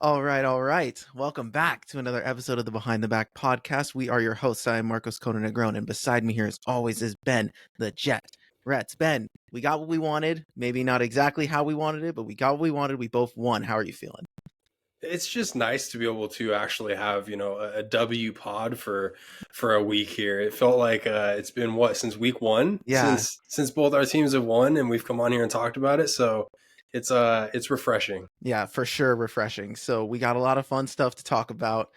All right, all right. Welcome back to another episode of the Behind the Back podcast. We are your hosts. I am Marcos Conan-Negron, and beside me here, as always, is Ben, the Jet Rets. Ben, we got what we wanted. Maybe not exactly how we wanted it, but we got what we wanted. We both won. How are you feeling? It's just nice to be able to actually have, a W pod for a week here. It felt like it's been since week one, Yeah, since both our teams have won and we've come on here and talked about it. So it's refreshing. yeah, for sure, refreshing. So we got a lot of fun stuff to talk about.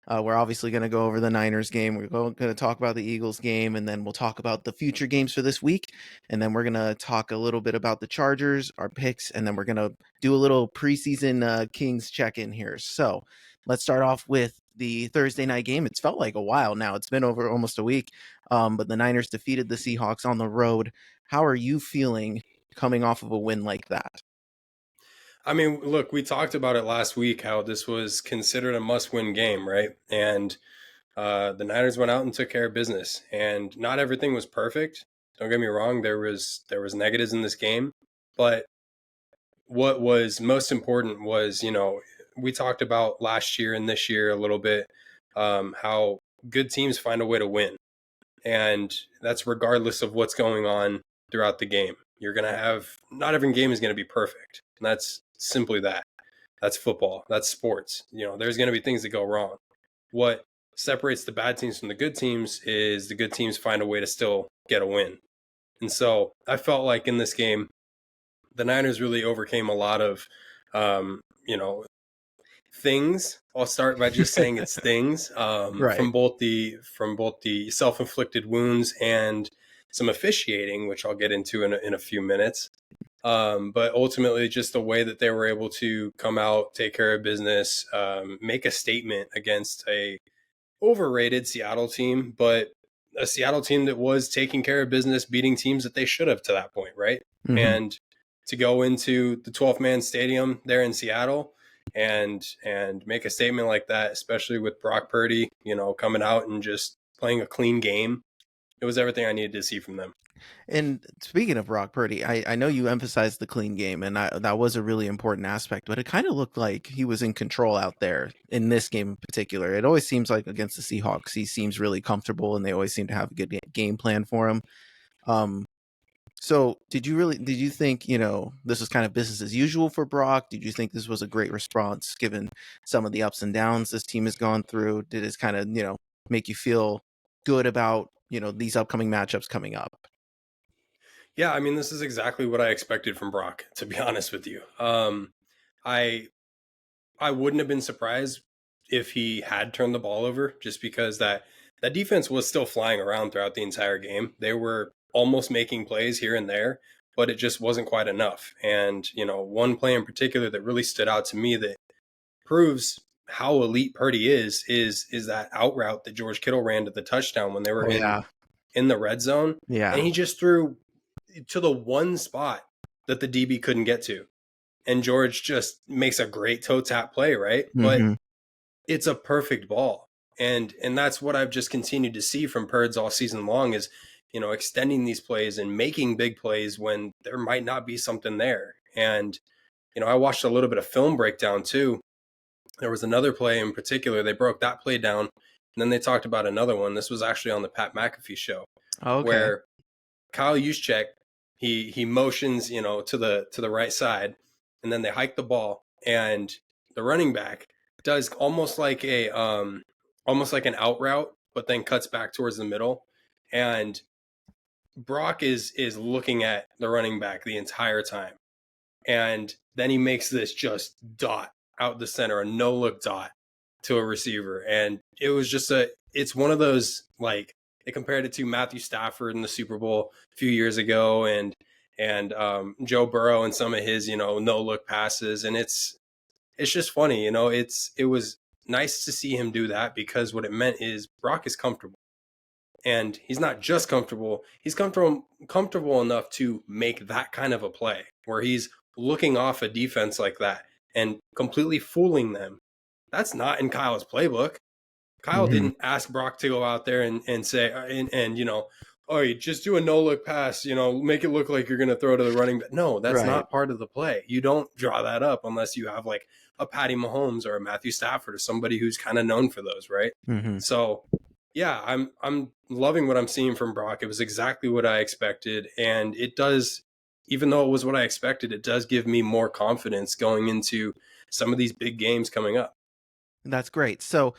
We're obviously going to go over the Niners game. We're going to talk about the Eagles game, and then we'll talk about the future games for this week. And then we're going to talk a little bit about the Chargers, our picks, and then we're going to do a little preseason Kings check-in here. So let's start off with the Thursday night game. It's felt like a while now. It's been over almost a week, but the Niners defeated the Seahawks on the road. How are you feeling coming off of a win like that? I mean, look, we talked about it last week, how this was considered a must-win game, right? And the Niners went out and took care of business, and not everything was perfect. Don't get me wrong, there was negatives in this game, but what was most important was, we talked about last year and this year a little bit, how good teams find a way to win. And that's regardless of what's going on throughout the game. You're going to have, not every game is going to be perfect. And that's simply that. That's football. That's sports. There's going to be things that go wrong. What separates the bad teams from the good teams is the good teams find a way to still get a win. And so I felt like in this game, the Niners really overcame a lot of, um, you know, things. I'll start by just saying it's things Right. from both the self-inflicted wounds and some officiating, which I'll get into in a few minutes. But ultimately, just the way that they were able to come out, take care of business, make a statement against a overrated Seattle team, but a Seattle team that was taking care of business, beating teams that they should have to that point, right? Mm-hmm. And to go into the 12-man stadium there in Seattle and make a statement like that, especially with Brock Purdy, coming out and just playing a clean game, it was everything I needed to see from them. And speaking of Brock Purdy, I know you emphasized the clean game, and that was a really important aspect, but it kind of looked like he was in control out there in this game in particular. It always seems like against the Seahawks, he seems really comfortable, and they always seem to have a good game plan for him. Um, so did you think, this was kind of business as usual for Brock? Did you think this was a great response given some of the ups and downs this team has gone through? Did it kind of, make you feel good about, these upcoming matchups coming up? Yeah, I mean, this is exactly what I expected from Brock, to be honest with you. I I wouldn't have been surprised if he had turned the ball over, just because that defense was still flying around throughout the entire game. They were almost making plays here and there, but it just wasn't quite enough. And, one play in particular that really stood out to me that proves how elite Purdy is that out route that George Kittle ran to the touchdown when they were Oh yeah. in the red zone. And Yeah. he just threw to the one spot that the DB couldn't get to. And George just makes a great toe tap play, right? But Mm-hmm. it's a perfect ball. And that's what I've just continued to see from Purds all season long is, extending these plays and making big plays when there might not be something there. And, I watched a little bit of film breakdown too. There was another play in particular. They broke that play down. And then they talked about another one. This was actually on the Pat McAfee show, Okay. where Kyle Juszczyk, he motions, to the right side, and then they hike the ball, and the running back does almost like an out route, but then cuts back towards the middle. And Brock is looking at the running back the entire time. And then he makes this just dot out the center, a no look dot to a receiver. And it was just it's one of those, like, they compared it to Matthew Stafford in the Super Bowl a few years ago, and Joe Burrow and some of his, no look passes. And it's just funny, it was nice to see him do that, because what it meant is Brock is comfortable. And he's not just comfortable, he's comfortable enough to make that kind of a play where he's looking off a defense like that and completely fooling them. That's not in Kyle's playbook. Kyle Mm-hmm. didn't ask Brock to go out there and say, and oh, you just do a no look pass, make it look like you're going to throw to the running back. No, that's Right. not part of the play. You don't draw that up unless you have like a Patty Mahomes or a Matthew Stafford or somebody who's kind of known for those, right? Mm-hmm. So, yeah, I'm loving what I'm seeing from Brock. It was exactly what I expected, and it does, even though it was what I expected, it does give me more confidence going into some of these big games coming up. That's great. So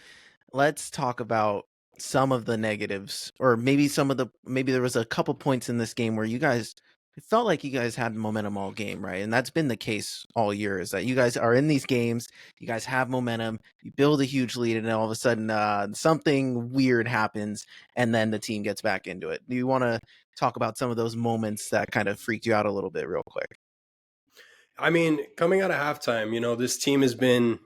let's talk about some of the negatives, or maybe there was a couple points in this game where it felt like you guys had momentum all game, right? And that's been the case all year, is that you guys are in these games, you guys have momentum, you build a huge lead, and then all of a sudden something weird happens, and then the team gets back into it. Do you want to talk about some of those moments that kind of freaked you out a little bit real quick? I mean, coming out of halftime, this team has been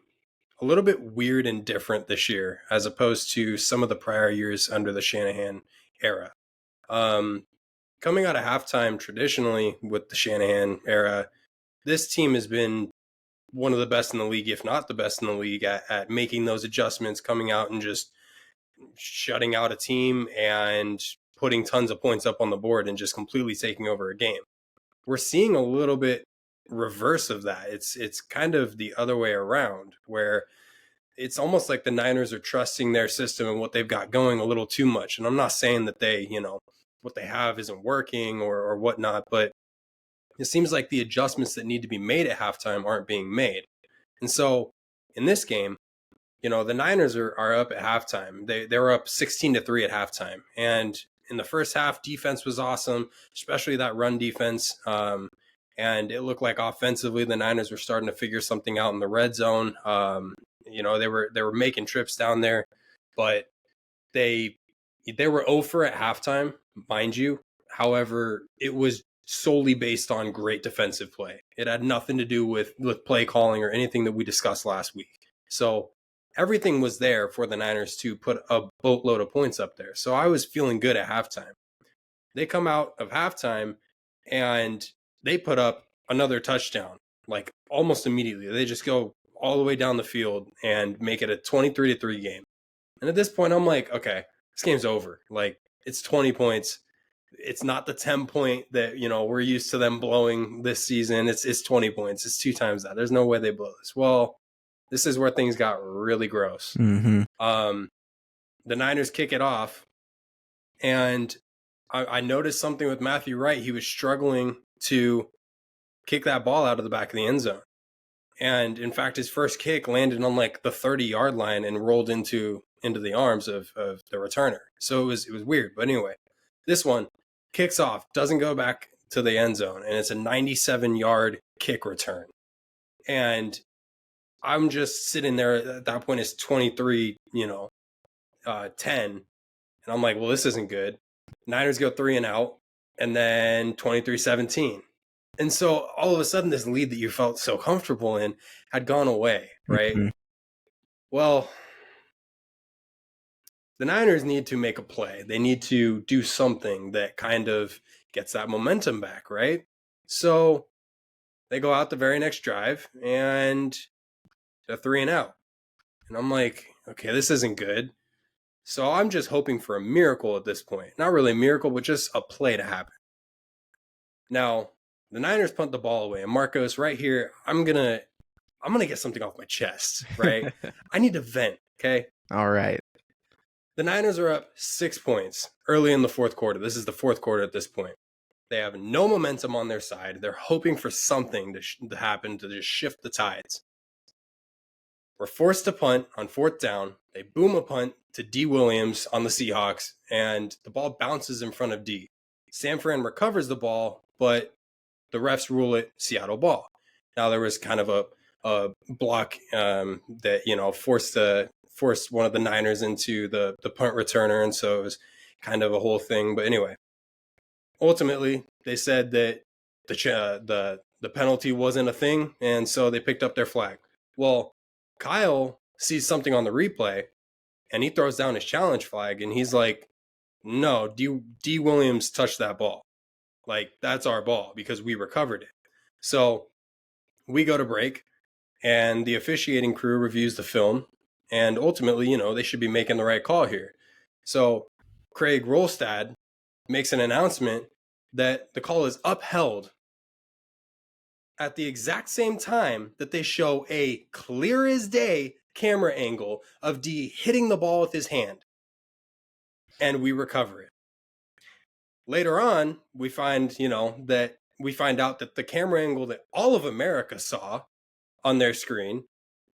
a little bit weird and different this year as opposed to some of the prior years under the Shanahan era. Um, Coming out of halftime, traditionally with the Shanahan era, this team has been one of the best in the league, if not the best in the league, at making those adjustments, coming out and just shutting out a team and putting tons of points up on the board and just completely taking over a game. We're seeing a little bit reverse of that. It's kind of the other way around, where it's almost like the Niners are trusting their system and what they've got going a little too much. And I'm not saying that what they have isn't working or whatnot, but it seems like the adjustments that need to be made at halftime aren't being made. And so in this game, the Niners are up at halftime. They were up 16-3 at halftime. And in the first half, defense was awesome, especially that run defense. And it looked like offensively, the Niners were starting to figure something out in the red zone. They were making trips down there, but they were 0 at halftime, mind you. However, it was solely based on great defensive play. It had nothing to do with play calling or anything that we discussed last week. So everything was there for the Niners to put a boatload of points up there. So I was feeling good at halftime. They come out of halftime and they put up another touchdown, like almost immediately. They just go all the way down the field and make it a 23-3 game. And at this point, I'm like, okay, this game's over. Like, it's 20 points. It's not the 10 point that, we're used to them blowing this season. It's 20 points. It's 2 times that. There's no way they blow this. Well, this is where things got really gross. Mm-hmm. The Niners kick it off, and I noticed something with Matthew Wright. He was struggling to kick that ball out of the back of the end zone. And in fact, his first kick landed on like the 30-yard line and rolled into the arms of the returner. So it was weird. But anyway, this one kicks off, doesn't go back to the end zone, and it's a 97-yard kick return. And I'm just sitting there at that point. It's 23, 10. And I'm like, well, this isn't good. Niners go 3 and out, and then 23-17. And so all of a sudden, this lead that you felt so comfortable in had gone away, right? Mm-hmm. Well, the Niners need to make a play. They need to do something that kind of gets that momentum back, right? So they go out the very next drive, and they're 3 and out. And I'm like, okay, this isn't good. So I'm just hoping for a miracle at this point. Not really a miracle, but just a play to happen. Now, the Niners punt the ball away. And Marcos, right here, I'm gonna get something off my chest, right? I need to vent, okay? All right. The Niners are up 6 points early in the fourth quarter. This is the fourth quarter at this point. They have no momentum on their side. They're hoping for something to happen to just shift the tides. We're forced to punt on fourth down. They boom a punt to D. Williams on the Seahawks, and the ball bounces in front of D. San Fran recovers the ball, but the refs rule it Seattle ball. Now, there was kind of a block that, forced one of the Niners into the punt returner, and so it was kind of a whole thing. But anyway, ultimately, they said that the penalty wasn't a thing, and so they picked up their flag. Well, Kyle sees something on the replay, and he throws down his challenge flag, and he's like, no, D. Williams touched that ball. Like, that's our ball because we recovered it. So we go to break, and the officiating crew reviews the film, and ultimately, they should be making the right call here. So Craig Rolstad makes an announcement that the call is upheld at the exact same time that they show a clear as day camera angle of D hitting the ball with his hand, and we recover it. Later on, we find, that we find out that the camera angle that all of America saw on their screen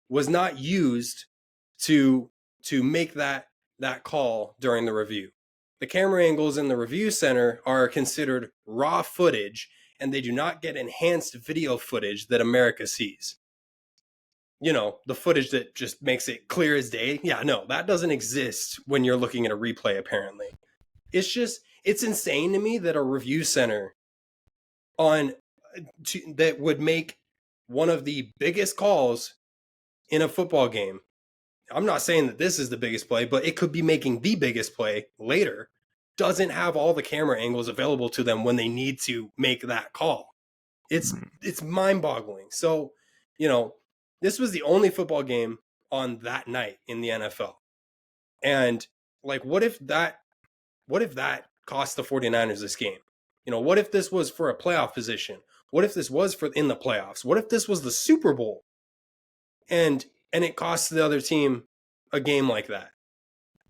was not used to make that call during the review. The camera angles in the review center are considered raw footage, and they do not get enhanced video footage that America sees. The footage that just makes it clear as day. Yeah, no, that doesn't exist when you're looking at a replay, apparently. It's insane to me that a review center that would make one of the biggest calls in a football game. I'm not saying that this is the biggest play, but it could be making the biggest play later. Doesn't have all the camera angles available to them when they need to make that call. It's mind-boggling. So, this was the only football game on that night in the NFL. And what if that cost the 49ers this game? What if this was for a playoff position? What if this was for in the playoffs? What if this was the Super Bowl? And it costs the other team a game like that?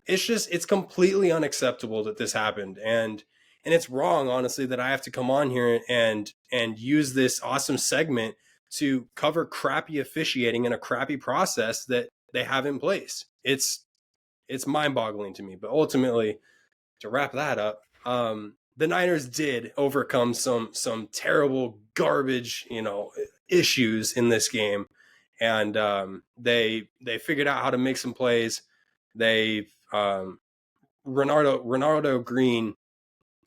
It's completely unacceptable that this happened. And it's wrong, honestly, that I have to come on here and use this awesome segment to cover crappy officiating and a crappy process that they have in place. It's mind-boggling to me. But ultimately, to wrap that up, the Niners did overcome some terrible garbage, issues in this game, and they figured out how to make some plays. They Renardo Green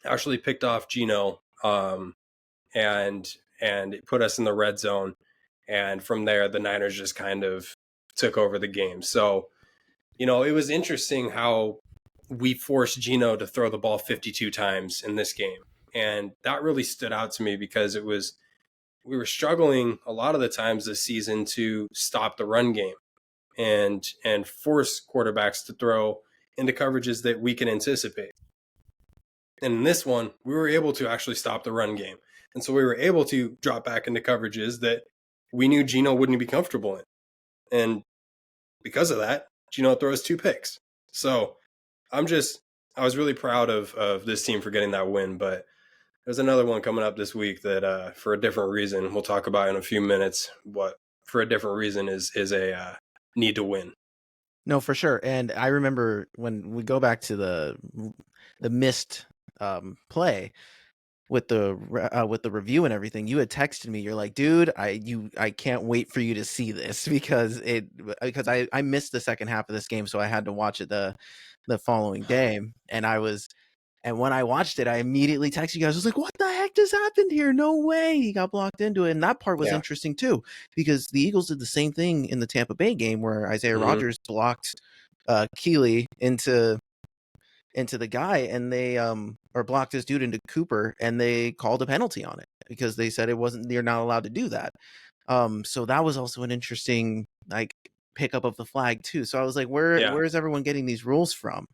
actually picked off Geno, and it put us in the red zone, and from there the Niners just kind of took over the game. So, it was interesting how we forced Geno to throw the ball 52 times in this game. And that really stood out to me because we were struggling a lot of the times this season to stop the run game and force quarterbacks to throw into coverages that we can anticipate. And in this one, we were able to actually stop the run game. And so we were able to drop back into coverages that we knew Geno wouldn't be comfortable in. And because of that, Geno throws 2 picks. So I was really proud of this team for getting that win, but there's another one coming up this week that for a different reason we'll talk about in a few minutes. What for a different reason is a need to win. No, for sure. And I remember when we go back to the missed play with the review and everything, you had texted me. You're like, dude, I can't wait for you to see this because I missed the second half of this game, so I had to watch it the following day. And when I watched it, I immediately texted you guys. I was like, what the heck just happened here? No way. He got blocked into it. And that part was interesting too, because the Eagles did the same thing in the Tampa Bay game where Isaiah Rodgers blocked Keeley into the guy, and they or blocked this dude into Cooper, and they called a penalty on it because they said you're not allowed to do that. So that was also an interesting pickup of the flag too. So I was like, where is everyone getting these rules from?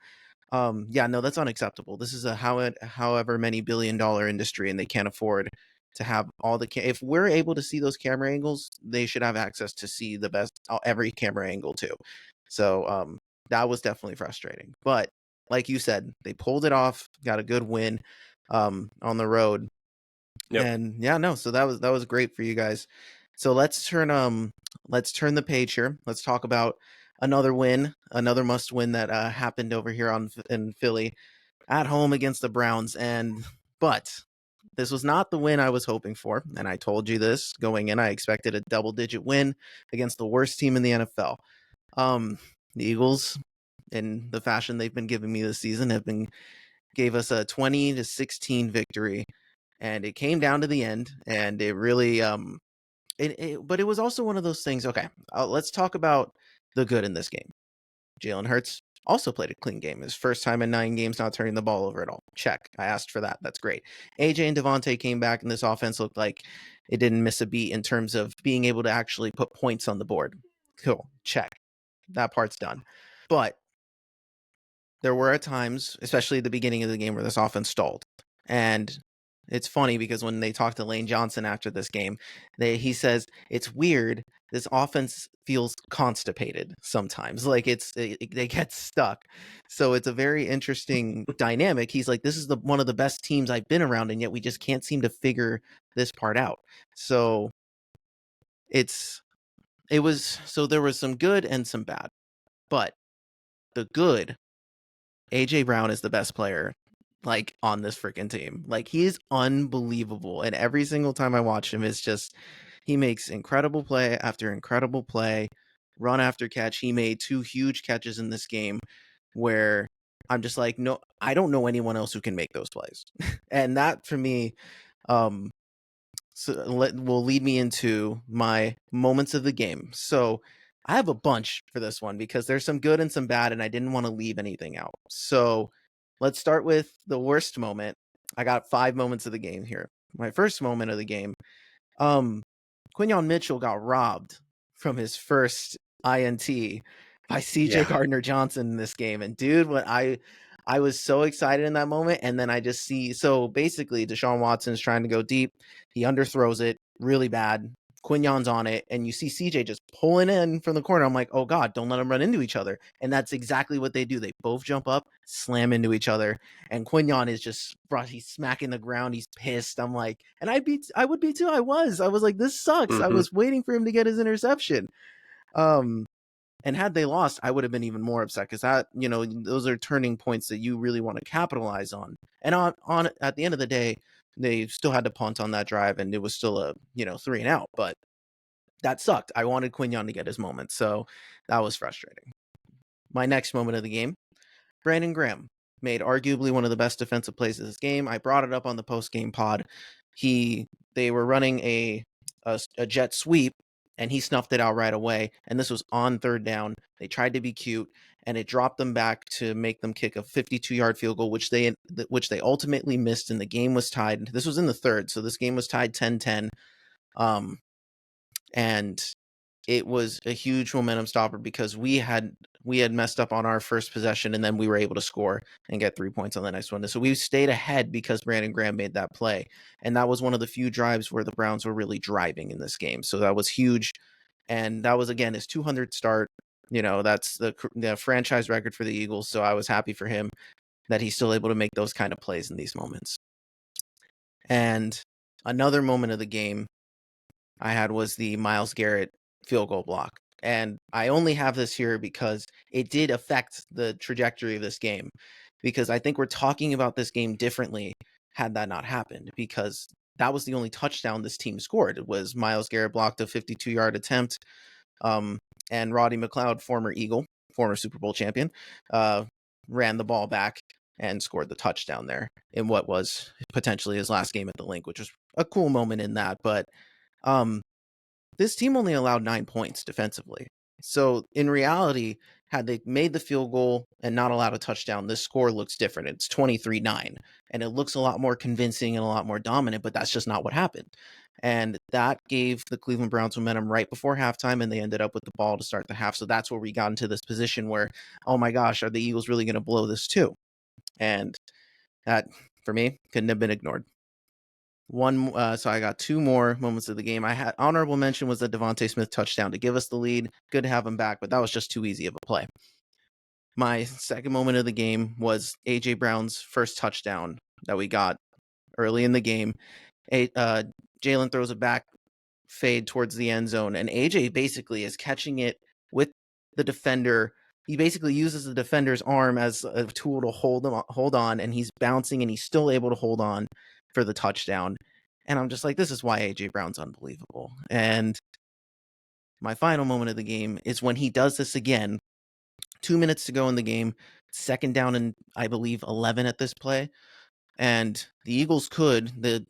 No, that's unacceptable. This is a however many billion-dollar industry, and they can't afford to have all the if we're able to see those camera angles, they should have access to see the best every camera angle too. So that was definitely frustrating. But like you said, they pulled it off, got a good win on the road. Yep. And so that was great for you guys. So let's turn the page here. Let's talk about another win, another must win that happened over here in Philly at home against the Browns. But this was not the win I was hoping for, and I told you this going in. I expected a double-digit win against the worst team in the NFL. The Eagles, in the fashion they've been giving me this season, gave us a 20-16 victory, and it came down to the end, and it really but it was also one of those things. Okay, let's talk about the good in this game. Jalen Hurts also played a clean game. His first time in 9 games not turning the ball over at all. Check. I asked for that. That's great. AJ and Devonta came back, and this offense looked like it didn't miss a beat in terms of being able to actually put points on the board. Cool. Check. That part's done. But there were at times, especially at the beginning of the game, where this offense stalled. And it's funny because when they talked to Lane Johnson after this game, he says it's weird. This offense feels constipated sometimes. Like they get stuck. So it's a very interesting dynamic. He's like, this is one of the best teams I've been around, and yet we just can't seem to figure this part out. So there was some good and some bad. But the good, AJ Brown is the best player like on this freaking team. Like he's unbelievable. And every single time I watch him, it's just he makes incredible play after incredible play, run after catch. He made 2 huge catches in this game where I'm just like, no, I don't know anyone else who can make those plays. And that for me, will lead me into my moments of the game. So I have a bunch for this one because there's some good and some bad, and I didn't want to leave anything out. So let's start with the worst moment. I got 5 moments of the game here. My first moment of the game, Quinyon Mitchell got robbed from his first INT by CJ Gardner-Johnson in this game. And dude, I was so excited in that moment. And then I just see, so basically Deshaun Watson's trying to go deep. He underthrows it really bad. Quinyon's on it, and you see CJ just pulling in from the corner. I'm like, oh God, don't let them run into each other. And that's exactly what they do. They both jump up, slam into each other, and Quinyon is just, he's smacking the ground. He's pissed. I'm like, and I would be too. I was like, this sucks. Mm-hmm. I was waiting for him to get his interception. And had they lost, I would have been even more upset because that, those are turning points that you really want to capitalize on. And on at the end of the day, they still had to punt on that drive, and it was still a 3 and out. But that sucked. I wanted Quinyon to get his moment, so that was frustrating. My next moment of the game, Brandon Graham made arguably one of the best defensive plays of this game. I brought it up on the post-game pod. They were running a jet sweep, and he snuffed it out right away. And this was on 3rd down. They tried to be cute, and it dropped them back to make them kick a 52-yard field goal, which they ultimately missed, and the game was tied. This was in the 3rd, so this game was tied 10-10. And it was a huge momentum stopper because we had messed up on our first possession, and then we were able to score and get 3 points on the next one. So we stayed ahead because Brandon Graham made that play. And that was one of the few drives where the Browns were really driving in this game. So that was huge. And that was, again, his 200th start. That's the franchise record for the Eagles. So I was happy for him that he's still able to make those kind of plays in these moments. And another moment of the game I had was the Myles Garrett field goal block. And I only have this here because it did affect the trajectory of this game, because I think we're talking about this game differently had that not happened, because that was the only touchdown this team scored. It was Myles Garrett blocked a 52-yard attempt, and Roddy McLeod, former Eagle, former Super Bowl champion, ran the ball back and scored the touchdown there in what was potentially his last game at the Link, which was a cool moment in that. But this team only allowed 9 points defensively. So in reality, had they made the field goal and not allowed a touchdown, this score looks different. It's 23-9, and it looks a lot more convincing and a lot more dominant, but that's just not what happened. And that gave the Cleveland Browns momentum right before halftime, and they ended up with the ball to start the half. So that's where we got into this position where, oh my gosh, are the Eagles really going to blow this too? And that, for me, couldn't have been ignored. So I got 2 more moments of the game. I had honorable mention was the Devonta Smith touchdown to give us the lead. Good to have him back, but that was just too easy of a play. My second moment of the game was AJ Brown's first touchdown that we got early in the game. Jalen throws a back fade towards the end zone, and AJ basically is catching it with the defender. He basically uses the defender's arm as a tool to hold on, and he's bouncing, and he's still able to hold on for the touchdown. And I'm just like, this is why AJ Brown's unbelievable. And my final moment of the game is when he does this again. 2 minutes to go in the game, 2nd down and I believe 11 at this play. And the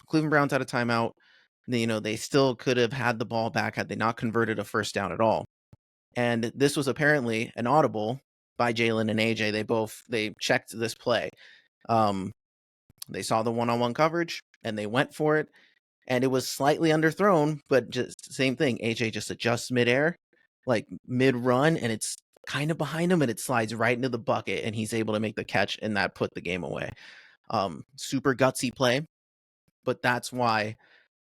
Cleveland Browns had a timeout. They still could have had the ball back had they not converted a first down at all. And this was apparently an audible by Jalen and AJ. They checked this play. They saw the one-on-one coverage and they went for it, and it was slightly underthrown, but just same thing. AJ just adjusts midair, like mid-run, and it's kind of behind him, and it slides right into the bucket, and he's able to make the catch, and that put the game away. Super gutsy play, but that's why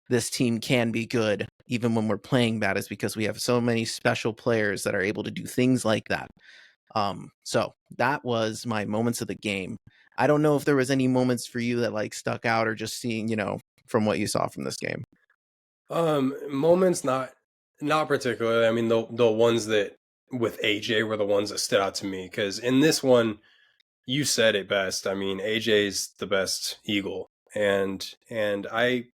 this team can be good even when we're playing bad, is because we have so many special players that are able to do things like that. So that was my moments of the game. I don't know if there was any moments for you that like stuck out, or just seeing, from what you saw from this game. Moments not particularly. I mean, the ones that with AJ were the ones that stood out to me, because in this one, you said it best. I mean, AJ's the best Eagle, and I,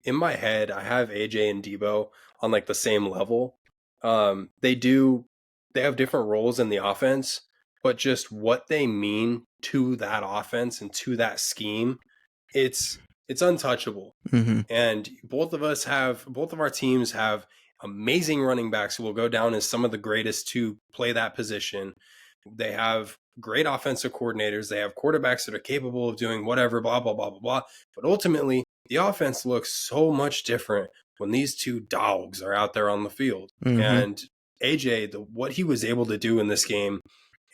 in my head, I have AJ and Debo on like the same level. They have different roles in the offense, but just what they mean to that offense and to that scheme, it's untouchable. Mm-hmm. And both of our teams have amazing running backs who will go down as some of the greatest to play that position. They have great offensive coordinators. They have quarterbacks that are capable of doing whatever, blah, blah, blah, blah, blah. But ultimately, the offense looks so much different when these two dogs are out there on the field. Mm-hmm. And AJ, what he was able to do in this game,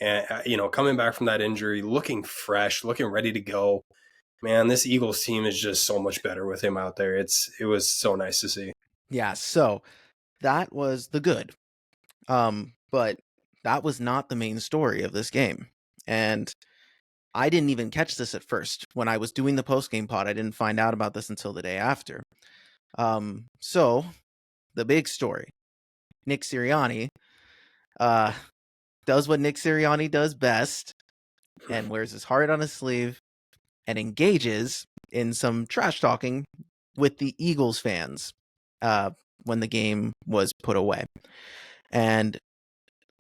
and coming back from that injury, looking fresh, looking ready to go. Man, this Eagles team is just so much better with him out there. It was so nice to see. Yeah, so that was the good. But that was not the main story of this game. And I didn't even catch this at first. When I was doing the post-game pod, I didn't find out about this until the day after. So the big story. Nick Sirianni does what Nick Sirianni does best, and wears his heart on his sleeve, and engages in some trash talking with the Eagles fans when the game was put away. And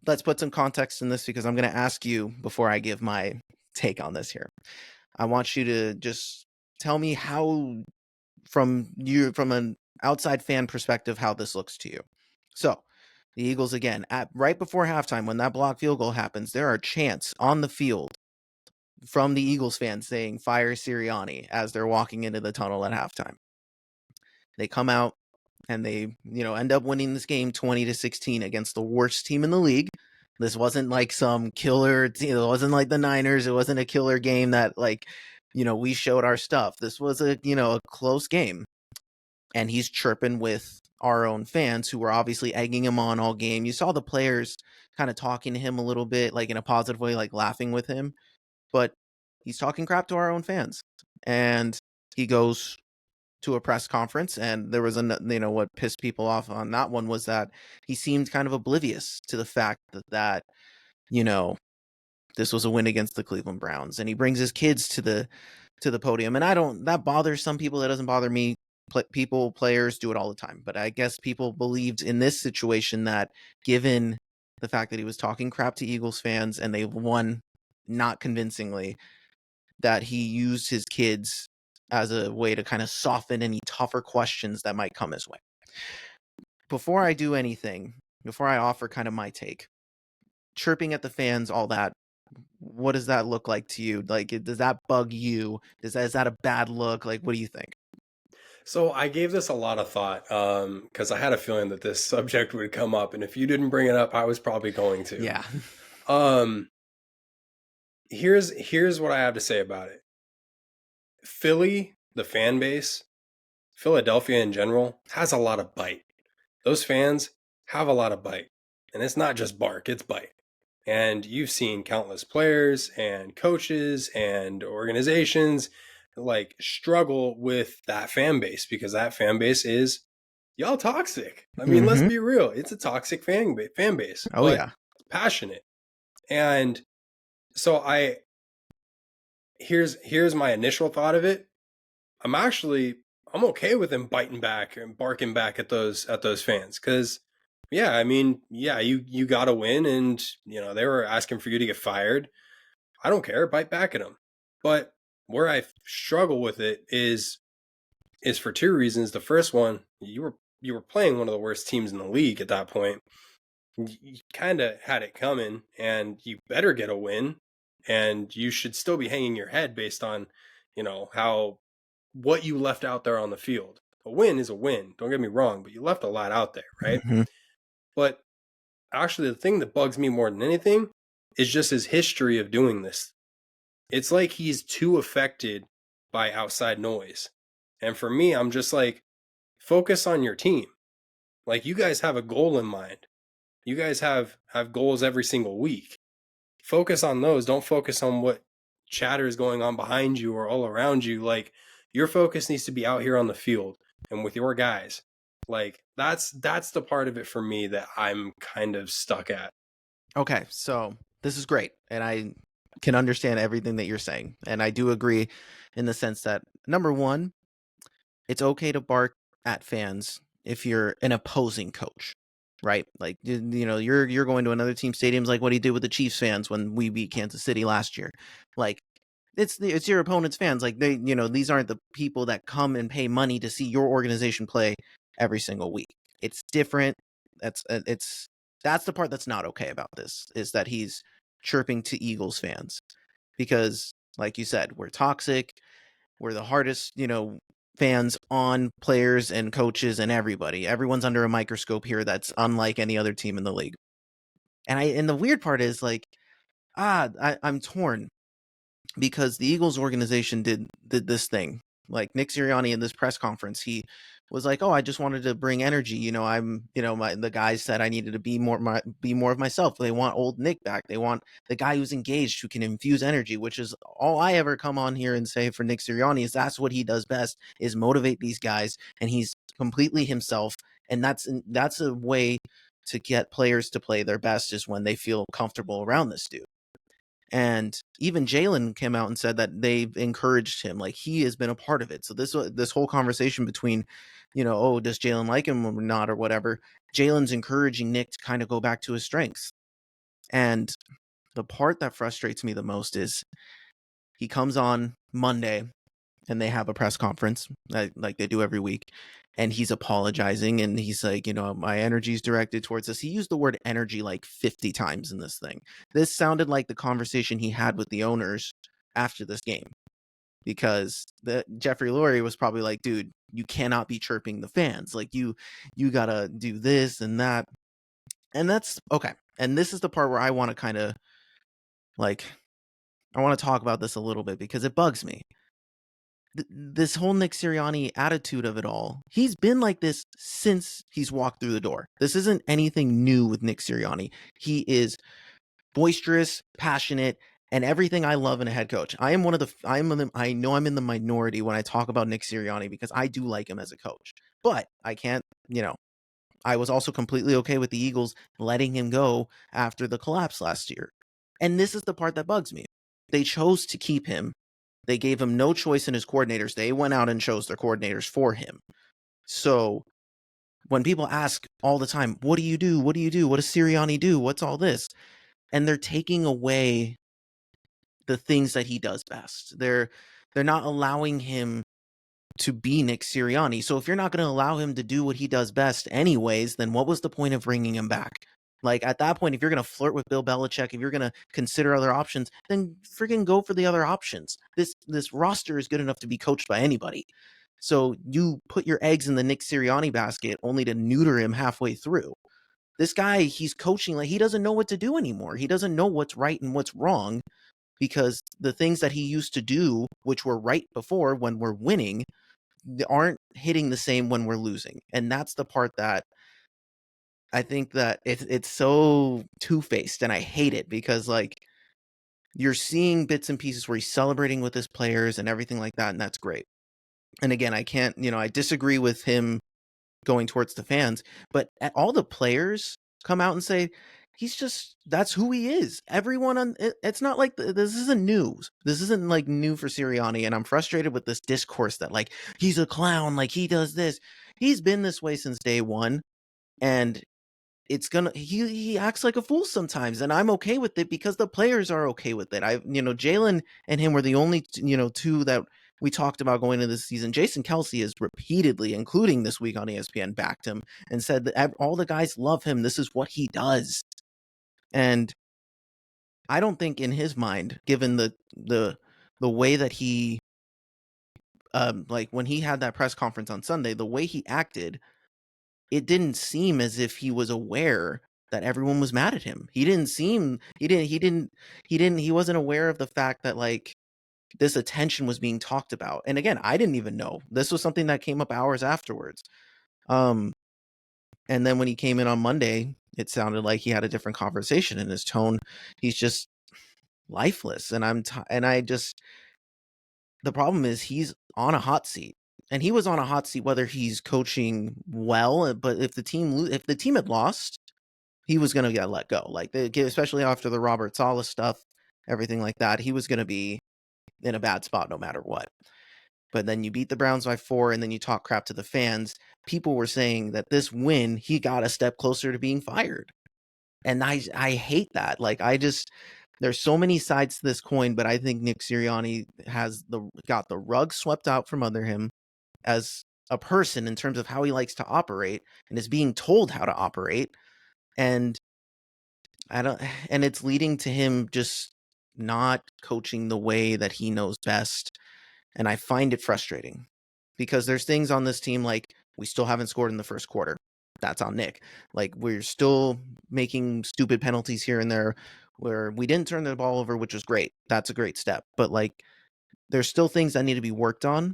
let's put some context in this, because I'm going to ask you before I give my take on this here. I want you to just tell me how, from an outside fan perspective, how this looks to you. So the Eagles, again, right before halftime, when that block field goal happens, there are chants on the field from the Eagles fans saying "Fire Sirianni" as they're walking into the tunnel at halftime. They come out and they, end up winning this game 20-16 against the worst team in the league. This wasn't like some killer, it wasn't like the Niners. It wasn't a killer game that we showed our stuff. This was a close game. And he's chirping with our own fans, who were obviously egging him on all game. You saw the players kind of talking to him a little bit, like in a positive way, like laughing with him. But he's talking crap to our own fans. And he goes to a press conference, and there was what pissed people off on that one was that he seemed kind of oblivious to the fact that this was a win against the Cleveland Browns, and he brings his kids to the podium. And that bothers some people. That doesn't bother me. Players do it all the time. But I guess people believed in this situation that, given the fact that he was talking crap to Eagles fans and they won not convincingly, that he used his kids as a way to kind of soften any tougher questions that might come his way. Before I do anything, before I offer kind of my take, chirping at the fans, all that, what does that look like to you? Like, does that bug you? Is that a bad look? Like, what do you think? So I gave this a lot of thought because I had a feeling that this subject would come up, and if you didn't bring it up, I was probably going to. Yeah. Here's what I have to say about it. Philly, the fan base, Philadelphia in general, has a lot of bite. Those fans have a lot of bite. And it's not just bark, it's bite. And you've seen countless players and coaches and organizations like struggle with that fan base, because that fan base is y'all toxic. I mean, let's be real. It's a toxic fan base, Oh, but yeah. passionate. And so here's my initial thought of it. I'm okay with him biting back and barking back at those fans, because yeah, I mean, yeah, you got to win, and they were asking for you to get fired. I don't care, bite back at them. But where I struggle with it is for two reasons. The first one, you were playing one of the worst teams in the league at that point. You kind of had it coming, and you better get a win, and you should still be hanging your head based on how what you left out there on the field. A win is a win, don't get me wrong, but you left a lot out there, right? Mm-hmm. But actually, the thing that bugs me more than anything is just his history of doing this. It's like he's too affected by outside noise. And for me, I'm just like, focus on your team. Like, you guys have a goal in mind. You guys have goals every single week. Focus on those. Don't focus on what chatter is going on behind you or all around you. Like, your focus needs to be out here on the field and with your guys. Like, that's the part of it for me that I'm kind of stuck at. Okay, so this is great, and I can understand everything that you're saying, and I do agree in the sense that, number one, it's okay to bark at fans if you're an opposing coach, right? Like, you're going to another team stadiums, like what he did with the Chiefs fans when we beat Kansas City last year. Like, it's your opponent's fans. Like, these aren't the people that come and pay money to see your organization play every single week. It's different. That's the part that's not okay about this, is that he's chirping to Eagles fans, because, like you said, we're toxic. We're the hardest, fans on players and coaches and everybody. Everyone's under a microscope here. That's unlike any other team in the league. And the weird part is, like, I'm torn, because the Eagles organization did this thing. Like, Nick Sirianni in this press conference, he was like, "Oh, I just wanted to bring energy. The guys said I needed to be more of myself. They want old Nick back. They want the guy who's engaged, who can infuse energy," which is all I ever come on here and say for Nick Sirianni, is that's what he does best, is motivate these guys, and he's completely himself. And that's a way to get players to play their best, is when they feel comfortable around this dude. And even Jalen came out and said that they've encouraged him. Like, he has been a part of it. So this whole conversation between, oh, does Jalen like him or not, or whatever, Jalen's encouraging Nick to kind of go back to his strengths. And the part that frustrates me the most is, he comes on Monday and they have a press conference, like they do every week, and he's apologizing, and he's like, my energy is directed towards this. He used the word energy like 50 times in this thing. This sounded like the conversation he had with the owners after this game, because Jeffrey Lurie was probably like, dude, you cannot be chirping the fans. Like, you gotta do this and that. And that's okay. And this is the part where I want to kind of, like, I want to talk about this a little bit, because it bugs me. This whole Nick Sirianni attitude of it all, he's been like this since he's walked through the door. This isn't anything new with Nick Sirianni. He is boisterous, passionate, and everything I love in a head coach. I know I'm in the minority when I talk about Nick Sirianni, because I do like him as a coach. But I can't, I was also completely okay with the Eagles letting him go after the collapse last year. And this is the part that bugs me. They chose to keep him. They gave him no choice in his coordinators. They went out and chose their coordinators for him. So when people ask all the time, what do you do? What do you do? What does Sirianni do? What's all this? And they're taking away the things that he does best. They're not allowing him to be Nick Sirianni. So if you're not going to allow him to do what he does best anyways, then what was the point of bringing him back? Like, at that point, if you're going to flirt with Bill Belichick, if you're going to consider other options, then freaking go for the other options. This roster is good enough to be coached by anybody. So you put your eggs in the Nick Sirianni basket only to neuter him halfway through. This guy, he's coaching like he doesn't know what to do anymore. He doesn't know what's right and what's wrong, because the things that he used to do, which were right before when we're winning, aren't hitting the same when we're losing. And that's the part that I think that it's so two-faced, and I hate it, because, like, you're seeing bits and pieces where he's celebrating with his players and everything like that, and that's great. And again, I can't, I disagree with him going towards the fans, but all the players come out and say that's who he is. Everyone it's not like this isn't news. This isn't like new for Sirianni, and I'm frustrated with this discourse that, like, he's a clown, like he does this. He's been this way since day one, and he acts like a fool sometimes, and I'm okay with it because the players are okay with it. Jalen and him were the only two that we talked about going into this season. Jason Kelsey has repeatedly, including this week on ESPN, backed him and said that all the guys love him. This is what he does. And I don't think in his mind, given the way that he like when he had that press conference on Sunday, the way he acted, it didn't seem as if he was aware that everyone was mad at him. He wasn't aware of the fact that like this attention was being talked about. And again, I didn't even know. This was something that came up hours afterwards. And then when he came in on Monday, it sounded like he had a different conversation in his tone. He's just lifeless. And the problem is he's on a hot seat. And he was on a hot seat whether he's coaching well, but if the team had lost, he was going to get let go. Like especially after the Robert Saleh stuff, everything like that, he was going to be in a bad spot no matter what. But then you beat the Browns by 4, and then you talk crap to the fans. People were saying that this win, he got a step closer to being fired. And I hate that. Like there's so many sides to this coin, but I think Nick Sirianni got the rug swept out from under him as a person in terms of how he likes to operate and is being told how to operate. And it's leading to him just not coaching the way that he knows best. And I find it frustrating because there's things on this team like we still haven't scored in the first quarter. That's on Nick. Like we're still making stupid penalties here and there where we didn't turn the ball over, which was great. That's a great step. But like there's still things that need to be worked on.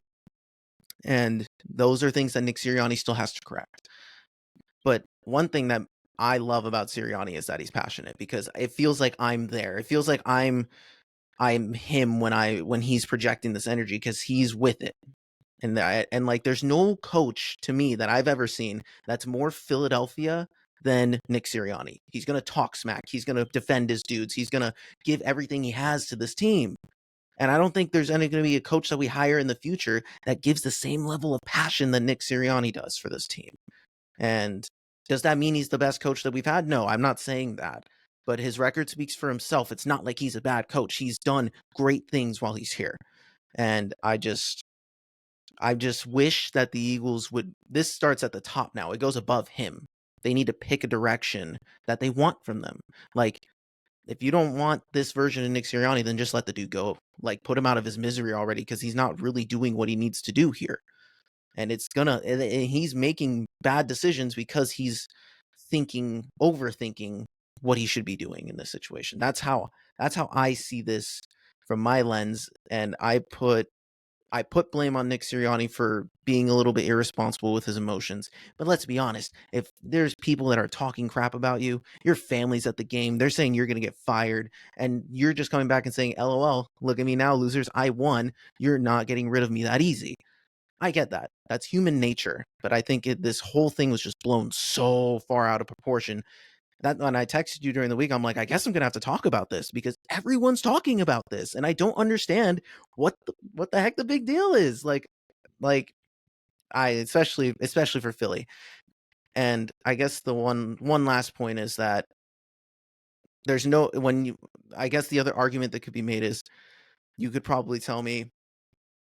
And those are things that Nick Sirianni still has to correct. But one thing that I love about Sirianni is that he's passionate because it feels like I'm there. It feels like I'm him when he's projecting this energy because he's with it. And like there's no coach to me that I've ever seen that's more Philadelphia than Nick Sirianni. He's going to talk smack. He's going to defend his dudes. He's going to give everything he has to this team. And I don't think there's going to be a coach that we hire in the future that gives the same level of passion that Nick Sirianni does for this team. And does that mean he's the best coach that we've had? No, I'm not saying that. But his record speaks for himself. It's not like he's a bad coach. He's done great things while he's here. And I just wish that the Eagles would, this starts at the top now. It goes above him. They need to pick a direction that they want from them. Like, if you don't want this version of Nick Sirianni, then just let the dude go. Like, put him out of his misery already because he's not really doing what he needs to do here. And he's making bad decisions because he's overthinking what he should be doing in this situation. That's how I see this from my lens. And I put blame on Nick Sirianni for being a little bit irresponsible with his emotions. But let's be honest, if there's people that are talking crap about you, your family's at the game, they're saying you're going to get fired, and you're just coming back and saying, LOL, look at me now, losers, I won. You're not getting rid of me that easy. I get that. That's human nature. But I think this whole thing was just blown so far out of proportion that when I texted you during the week, I'm like, I guess I'm going to have to talk about this because everyone's talking about this. And I don't understand what the heck the big deal is. Like especially for Philly. And I guess the one last point is that I guess the other argument that could be made is you could probably tell me,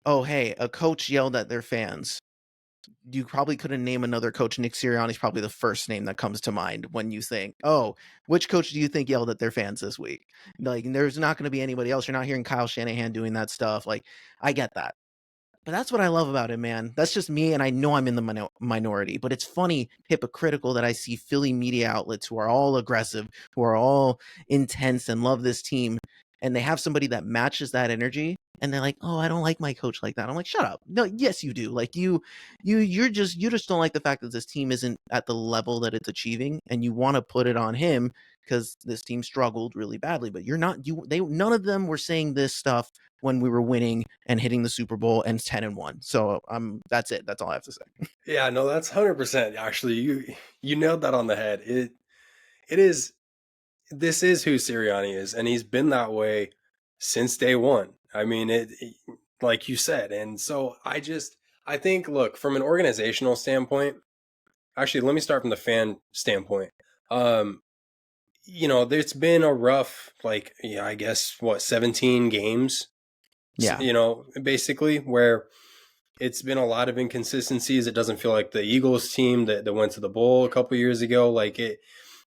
oh, hey, a coach yelled at their fans. You probably couldn't name another coach. Nick Sirianni is probably the first name that comes to mind when you think, oh, which coach do you think yelled at their fans this week? Like, there's not going to be anybody else. You're not hearing Kyle Shanahan doing that stuff. Like, I get that. But that's what I love about him, man. That's just me, and I know I'm in the minority. But it's funny, hypocritical that I see Philly media outlets who are all aggressive, who are all intense and love this team, and they have somebody that matches that energy, and they're like, "Oh, I don't like my coach like that." I'm like, "Shut up!" No, yes, you do. Like you just don't like the fact that this team isn't at the level that it's achieving, and you want to put it on him because this team struggled really badly. But you're not. None of them were saying this stuff when we were winning and hitting the Super Bowl and 10-1. So that's it. That's all I have to say. Yeah, no, that's 100%. Actually, you nailed that on the head. It is. This is who Sirianni is, and he's been that way since day one. I mean, like you said, and so I think, look, from an organizational standpoint. Actually, let me start from the fan standpoint. There's been a rough, I guess, 17 games. Yeah. Basically, where it's been a lot of inconsistencies. It doesn't feel like the Eagles team that went to the bowl a couple years ago.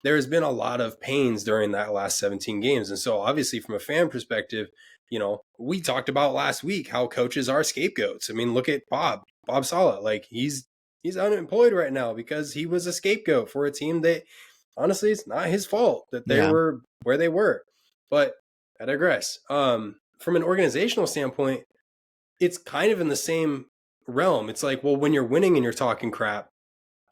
There has been a lot of pains during that last 17 games. And so obviously from a fan perspective, we talked about last week how coaches are scapegoats. I mean, look at Bob Saleh. Like he's unemployed right now because he was a scapegoat for a team that honestly, it's not his fault that they Yeah. were where they were. But I digress. From an organizational standpoint, it's kind of in the same realm. It's like, well, when you're winning and you're talking crap,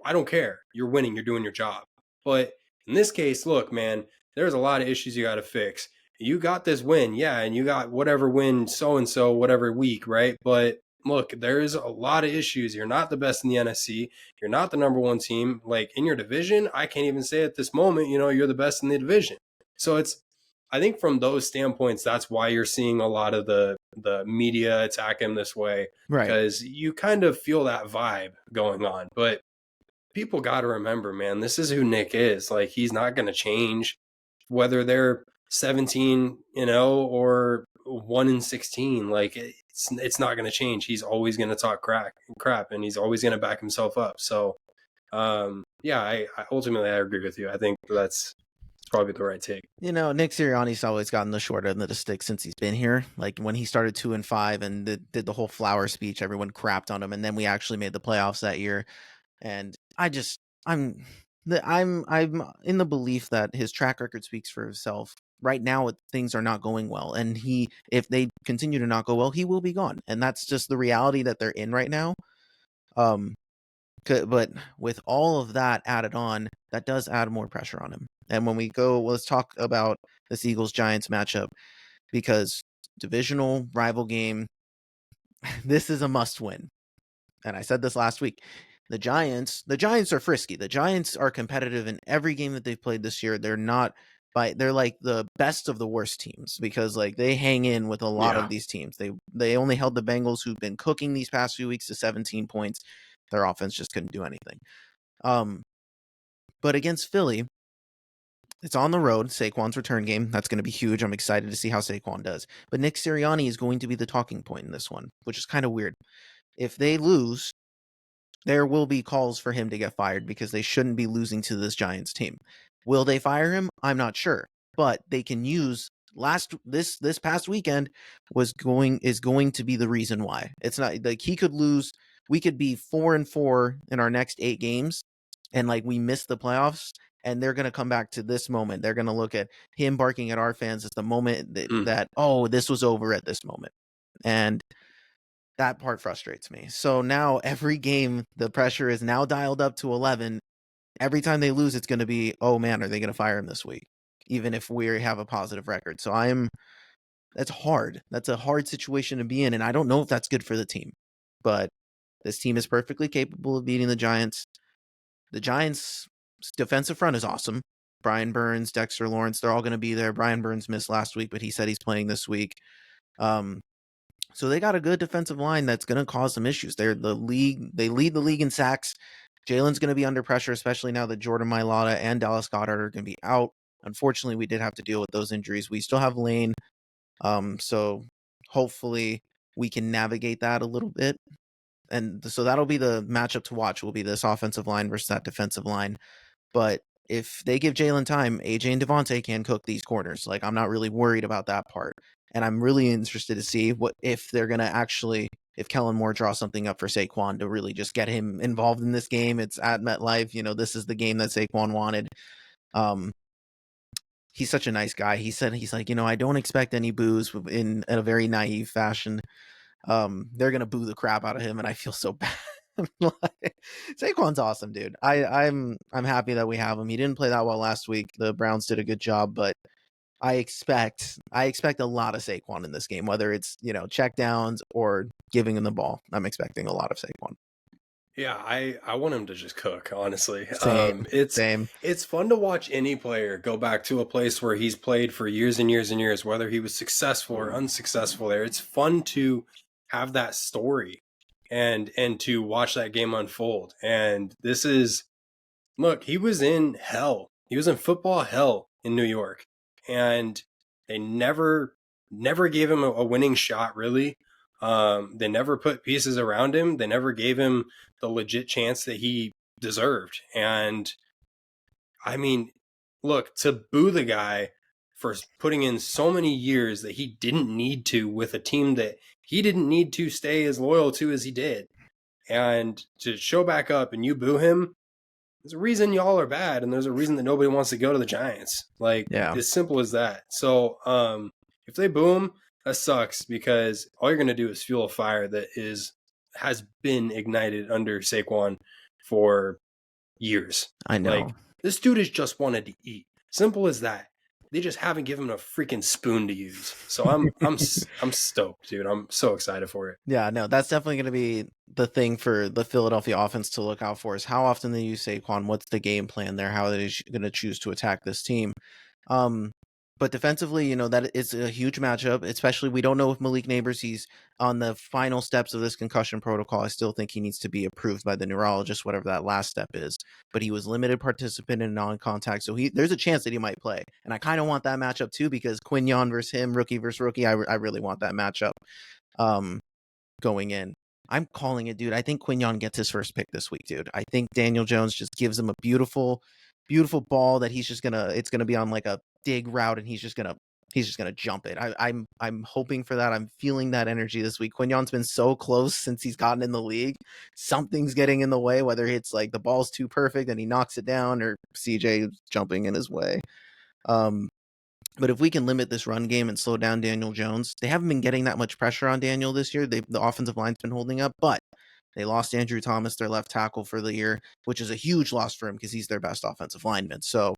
I don't care. You're winning, you're doing your job. But in this case, look, man, there's a lot of issues you got to fix. You got this win, yeah, and you got whatever win so and so whatever week, right? But look, there's a lot of issues. You're not the best in the NFC. You're not the number one team. Like in your division, I can't even say at this moment, you're the best in the division. So I think from those standpoints, that's why you're seeing a lot of the media attack him this way, Right. because you kind of feel that vibe going on. But people got to remember, man, this is who Nick is. Like, he's not going to change whether they're 17-0 or 1-16. Like, it's not going to change. He's always going to talk crap, and he's always going to back himself up. So, yeah, I ultimately I agree with you. I think that's probably the right take. Nick Sirianni's always gotten the short end of the stick since he's been here. Like when he started 2-5 and did the whole flower speech, everyone crapped on him, and then we actually made the playoffs that year. And I'm in the belief that his track record speaks for himself. Right now, things are not going well, and if they continue to not go well, he will be gone, and that's just the reality that they're in right now. But with all of that added on, that does add more pressure on him. And when we go, let's talk about this Eagles-Giants matchup, because divisional rival game, this is a must-win. And I said this last week. The Giants are frisky. The Giants are competitive in every game that they've played this year. They're like the best of the worst teams, because like they hang in with a lot of these teams. They only held the Bengals, who've been cooking these past few weeks, to 17 points. Their offense just couldn't do anything. But against Philly, it's on the road. Saquon's return game. That's going to be huge. I'm excited to see how Saquon does. But Nick Sirianni is going to be the talking point in this one, which is kind of weird. If they lose, there will be calls for him to get fired, because they shouldn't be losing to this Giants team. Will they fire him? I'm not sure. But they can use this past weekend is going to be the reason why. It's not like he could lose. We could be 4-4 in our next 8 games, and like we missed the playoffs, and they're going to come back to this moment. They're going to look at him barking at our fans as the moment that this was over at this moment. And that part frustrates me. So now every game, the pressure is now dialed up to 11. Every time they lose, it's going to be, oh man, are they going to fire him this week? Even if we have a positive record. So that's hard. That's a hard situation to be in. And I don't know if that's good for the team. But this team is perfectly capable of beating the Giants. The Giants' defensive front is awesome. Brian Burns, Dexter Lawrence, they're all going to be there. Brian Burns missed last week, but he said he's playing this week. So they got a good defensive line that's going to cause some issues. They lead the league in sacks. Jalen's going to be under pressure, especially now that Jordan Mailata and Dallas Goedert are going to be out. Unfortunately, we did have to deal with those injuries. We still have Lane. So hopefully we can navigate that a little bit. And so that'll be the matchup to watch, will be this offensive line versus that defensive line. But if they give Jalen time, AJ and Devonta can cook these corners. Like, I'm not really worried about that part. And I'm really interested to see if they're going to actually, if Kellen Moore draws something up for Saquon to really just get him involved in this game. It's at MetLife. This is the game that Saquon wanted. He's such a nice guy. He said, he's like, I don't expect any boos in a very naive fashion. They're going to boo the crap out of him, and I feel so bad. Saquon's awesome, dude. I'm happy that we have him. He didn't play that well last week. The Browns did a good job, but I expect a lot of Saquon in this game, whether it's, check downs or giving him the ball. I'm expecting a lot of Saquon. Yeah, I want him to just cook, honestly. Same. It's fun to watch any player go back to a place where he's played for years and years and years, whether he was successful or unsuccessful there. It's fun to have that story and to watch that game unfold. And look, he was in hell. He was in football hell in New York. And they never gave him a winning shot, really. They never put pieces around him. They never gave him the legit chance that he deserved. And I mean, look, to boo the guy for putting in so many years that he didn't need to with a team that he didn't need to stay as loyal to as he did, and to show back up and you boo him, there's a reason y'all are bad, and there's a reason that nobody wants to go to the Giants. Like, Yeah, as simple as that. So, if they boom, that sucks because all you're gonna do is fuel a fire that has been ignited under Saquon for years. I know. Like, this dude has just wanted to eat. Simple as that. They just haven't given him a freaking spoon to use. So I'm stoked, dude. I'm so excited for it. Yeah, no, that's definitely going to be the thing for the Philadelphia offense to look out for is how often they use Saquon. What's the game plan there? How are they going to choose to attack this team? Um, but defensively, that is a huge matchup. Especially, we don't know if Malik Neighbors, he's on the final steps of this concussion protocol. I still think he needs to be approved by the neurologist, whatever that last step is. But he was limited participant in non-contact, so there's a chance that he might play. And I kind of want that matchup too because Quinyon versus him, rookie versus rookie. I really want that matchup. Going in. I'm calling it, dude. I think Quinyon gets his first pick this week, dude. I think Daniel Jones just gives him a beautiful, beautiful ball that it's gonna be on like a dig route, and he's just gonna jump it. I'm hoping for that. I'm feeling that energy this week. Quinyon's been so close since he's gotten in the league. Something's getting in the way, whether it's like the ball's too perfect and he knocks it down, or CJ jumping in his way. But if we can limit this run game and slow down Daniel Jones, they haven't been getting that much pressure on Daniel this year. The offensive line's been holding up, but they lost Andrew Thomas, their left tackle, for the year, which is a huge loss for him because he's their best offensive lineman. So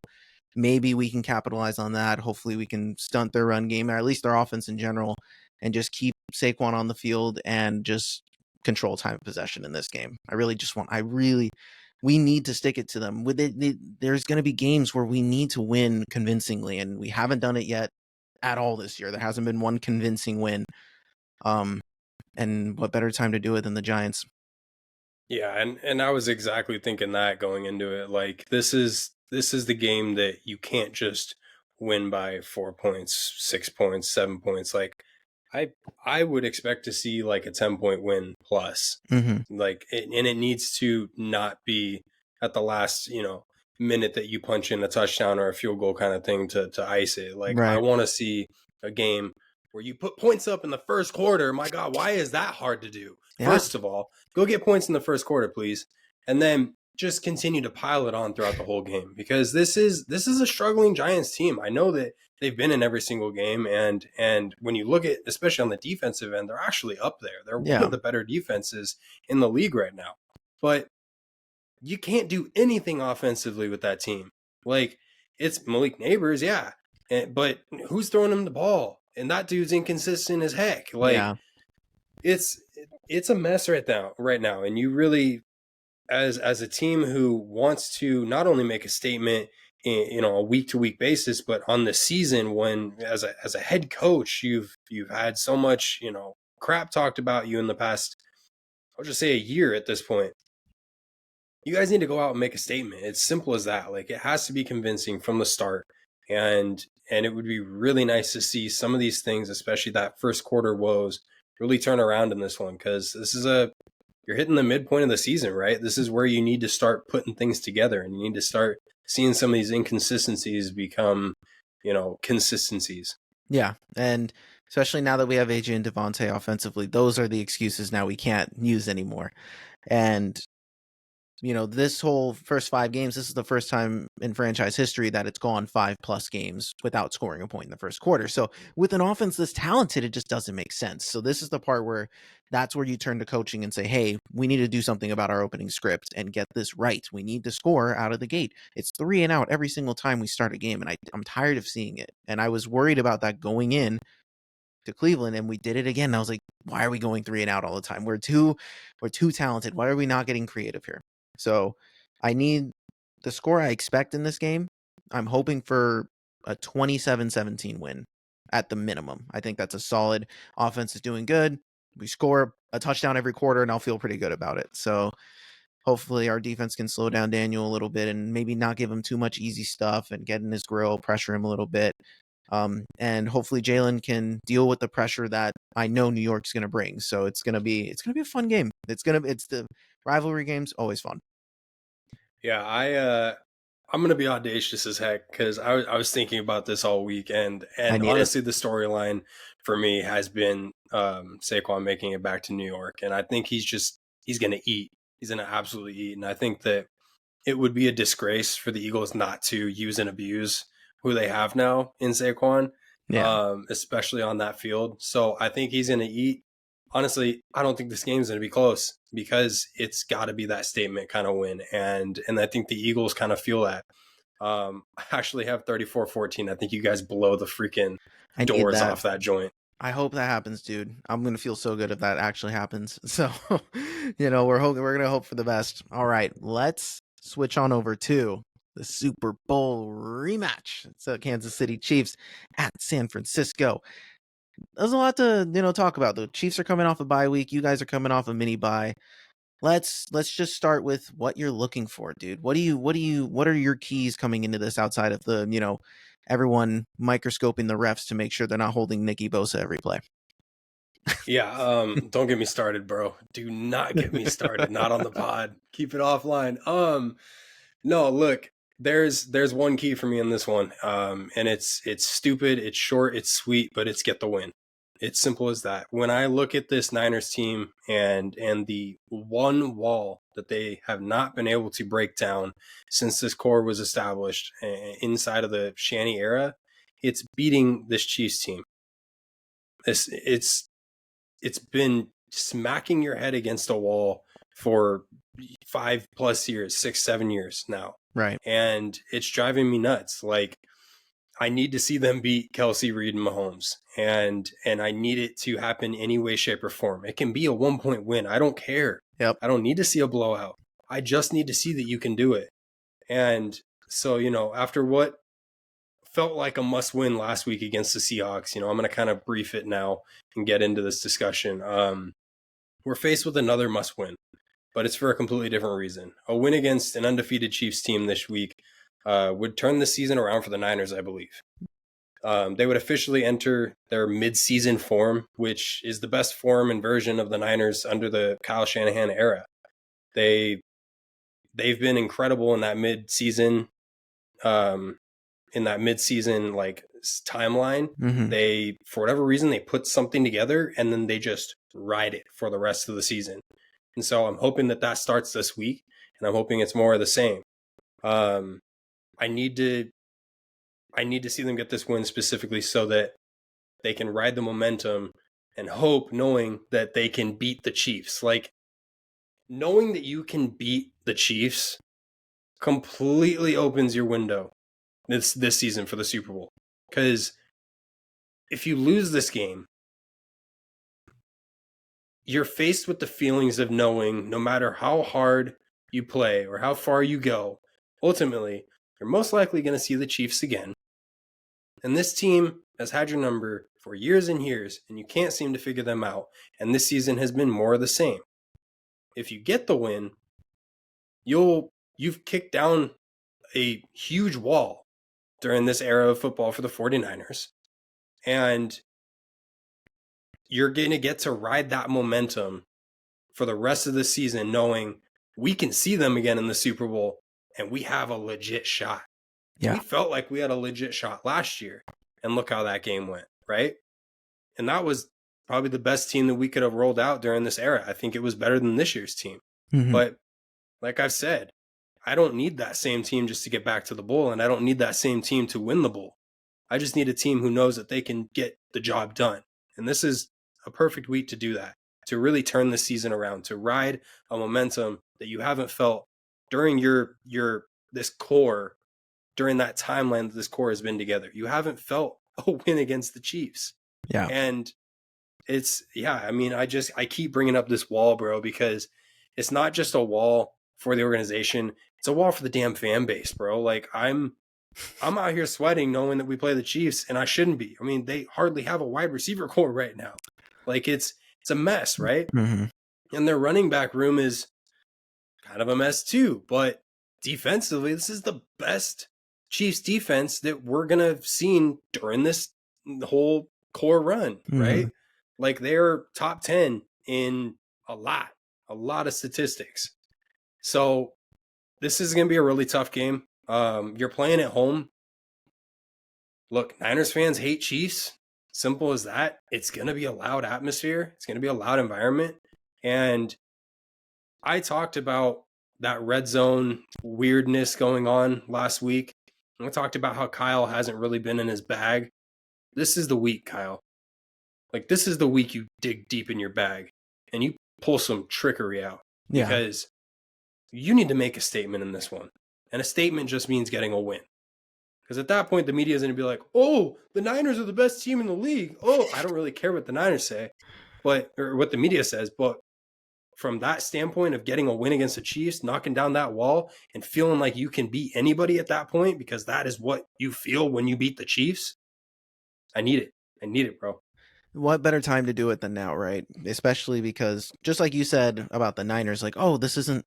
maybe we can capitalize on that. Hopefully we can stunt their run game, or at least their offense in general, and just keep Saquon on the field and just control time of possession in this game. We need to stick it to them. There's going to be games where we need to win convincingly, and we haven't done it yet at all this year. There hasn't been one convincing win. And what better time to do it than the Giants? Yeah, and I was exactly thinking that going into it. Like, this is the game that you can't just win by 4 points, 6 points, 7 points. Like, I would expect to see like a 10-point win plus. Mm-hmm. Like, and it needs to not be at the last, minute that you punch in a touchdown or a field goal kind of thing to ice it. Like, I Right. want to see a game where you put points up in the first quarter. My God, why is that hard to do? Yeah. First of all, go get points in the first quarter, please. And then just continue to pile it on throughout the whole game, because this is a struggling Giants team. I know that they've been in every single game, and when you look at, especially on the defensive end, they're actually up there. They're one of the better defenses in the league right now. But you can't do anything offensively with that team. Like, it's Malik Neighbors, yeah, but who's throwing him the ball? And that dude's inconsistent as heck. Like, it's a mess right now, and you really, as a team who wants to not only make a statement in a week to week basis, but on the season, when as a head coach, you've had so much crap talked about you in the past, I'll just say a year at this point. You guys need to go out and make a statement. It's simple as that. Like, it has to be convincing from the start, and it would be really nice to see some of these things, especially that first quarter woes, really turn around in this one, because this is you're hitting the midpoint of the season, right? This is where you need to start putting things together, and you need to start seeing some of these inconsistencies become, consistencies. Yeah, and especially now that we have AJ and Devonta offensively, those are the excuses now we can't use anymore. And this whole first 5 games, this is the first time in franchise history that it's gone 5+ games without scoring a point in the first quarter. So with an offense this talented, it just doesn't make sense. So this is the part where that's where you turn to coaching and say, hey, we need to do something about our opening script and get this right. We need to score out of the gate. It's 3 and out every single time we start a game, and I'm tired of seeing it. And I was worried about that going in to Cleveland, and we did it again. And I was like, why are we going 3 and out all the time? We're too talented. Why are we not getting creative here? So I need the score I expect in this game. I'm hoping for a 27-17 win at the minimum. I think that's a solid. Offense is doing good. We score a touchdown every quarter, and I'll feel pretty good about it. So hopefully our defense can slow down Daniel a little bit and maybe not give him too much easy stuff and get in his grill, pressure him a little bit. And hopefully Jalen can deal with the pressure that I know New York's going to bring. So it's going to be a fun game. It's the rivalry games, always fun. Yeah, I'm gonna be audacious as heck, because I was thinking about this all week, and honestly, the storyline for me has been Saquon making it back to New York, and I think he's gonna eat. He's gonna absolutely eat, and I think that it would be a disgrace for the Eagles not to use and abuse who they have now in Saquon, especially on that field. So I think he's going to eat. Honestly, I don't think this game's going to be close because it's got to be that statement kind of win. And I think the Eagles kind of feel that. I actually have 34-14. I think you guys blow the freaking doors off that joint. I hope that happens, dude. I'm gonna feel so good if that actually happens. So, we're gonna hope for the best. All right, let's switch on over to the Super Bowl rematch. It's the Kansas City Chiefs at San Francisco. There's a lot to talk about. The Chiefs are coming off a bye week. You guys are coming off a mini bye. Let's just start with what you're looking for, dude. What are your keys coming into this outside of the everyone microscoping the refs to make sure they're not holding Nicky Bosa every play? Yeah, don't get me started, bro. Do not get me started. Not on the pod. Keep it offline. No, look, there's one key for me in this one. And it's stupid, it's short, it's sweet, but it's get the win. It's simple as that. When I look at this Niners team and the one wall that they have not been able to break down since this core was established inside of the Shanny era, it's beating this Chiefs team. It's been smacking your head against a wall for 5+ years, 6-7 years now. Right. And it's driving me nuts. Like, I need to see them beat Kelsey, Reed, and Mahomes. And I need it to happen any way, shape, or form. It can be a 1-point win. I don't care. Yep. I don't need to see a blowout. I just need to see that you can do it. And so, after what felt like a must win last week against the Seahawks, I'm going to kind of brief it now and get into this discussion. We're faced with another must win, but it's for a completely different reason. A win against an undefeated Chiefs team this week would turn the season around for the Niners, I believe. They would officially enter their mid-season form, which is the best form and version of the Niners under the Kyle Shanahan era. They've been incredible in that mid-season like timeline. Mm-hmm. They, for whatever reason, they put something together and then they just ride it for the rest of the season. And so I'm hoping that starts this week, and I'm hoping it's more of the same. I need to see them get this win specifically so that they can ride the momentum and hope, knowing that they can beat the Chiefs. Like, knowing that you can beat the Chiefs completely opens your window this season for the Super Bowl. Because if you lose this game, you're faced with the feelings of knowing no matter how hard you play or how far you go, ultimately, you're most likely going to see the Chiefs again. And this team has had your number for years and years, and you can't seem to figure them out. And this season has been more of the same. If you get the win, you've kicked down a huge wall during this era of football for the 49ers. And you're going to get to ride that momentum for the rest of the season, knowing we can see them again in the Super Bowl and we have a legit shot. Yeah. We felt like we had a legit shot last year, and look how that game went, right? And that was probably the best team that we could have rolled out during this era. I think it was better than this year's team. Mm-hmm. But like I've said, I don't need that same team just to get back to the bowl, and I don't need that same team to win the bowl. I just need a team who knows that they can get the job done. And this is a perfect week to do that, to really turn the season around, to ride a momentum that you haven't felt during this core, during that timeline that this core has been together. You haven't felt a win against the Chiefs. Yeah. And I keep bringing up this wall, bro, because it's not just a wall for the organization. It's a wall for the damn fan base, bro. Like, I'm out here sweating knowing that we play the Chiefs, and I shouldn't be. I mean, they hardly have a wide receiver core right now. Like, it's a mess, right? Mm-hmm. And their running back room is kind of a mess too. But defensively, this is the best Chiefs defense that we're going to have seen during this whole core run, mm-hmm. right? Like, they're top 10 in a lot of statistics. So this is going to be a really tough game. You're playing at home. Look, Niners fans hate Chiefs. Simple as that. It's going to be a loud atmosphere. It's going to be a loud environment. And I talked about that red zone weirdness going on last week. And we talked about how Kyle hasn't really been in his bag. This is the week, Kyle. Like, this is the week you dig deep in your bag and you pull some trickery out. Yeah. Because you need to make a statement in this one. And a statement just means getting a win. Because at that point, the media is going to be like, oh, the Niners are the best team in the league. Oh, I don't really care what the Niners say, or what the media says. But from that standpoint of getting a win against the Chiefs, knocking down that wall and feeling like you can beat anybody at that point, because that is what you feel when you beat the Chiefs, I need it. I need it, bro. What better time to do it than now, right? Especially because, just like you said about the Niners, like, oh, this isn't,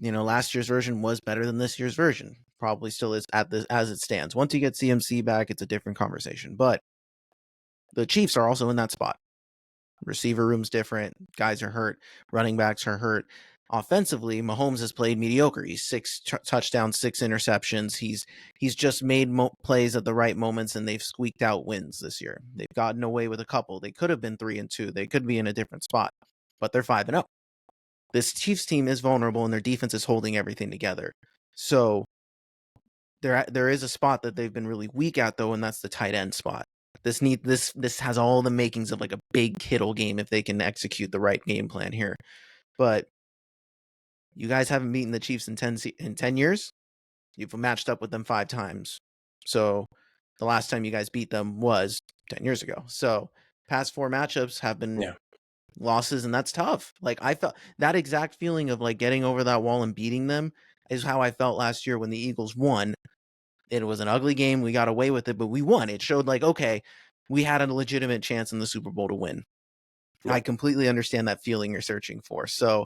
last year's version was better than this year's version. Probably still is as it stands. Once you get CMC back, it's a different conversation. But the Chiefs are also in that spot. Receiver room's different. Guys are hurt. Running backs are hurt. Offensively, Mahomes has played mediocre. He's 6 touchdowns, 6 interceptions. He's just made plays at the right moments, and they've squeaked out wins this year. They've gotten away with a couple. They could have been 3-2. They could be in a different spot, but they're 5-0. This Chiefs team is vulnerable, and their defense is holding everything together. So there is a spot that they've been really weak at, though, and that's the tight end spot. This has all the makings of like a big Kittle game if they can execute the right game plan here. But you guys haven't beaten the Chiefs in 10 years. You've matched up with them 5 times. So the last time you guys beat them was 10 years ago. So past 4 matchups have been losses, and that's tough. Like, I felt that exact feeling of like getting over that wall and beating them is how I felt last year when the Eagles won. It was an ugly game. We got away with it, but we won. It showed like, okay, we had a legitimate chance in the Super Bowl to win. I completely understand that feeling you're searching for. So,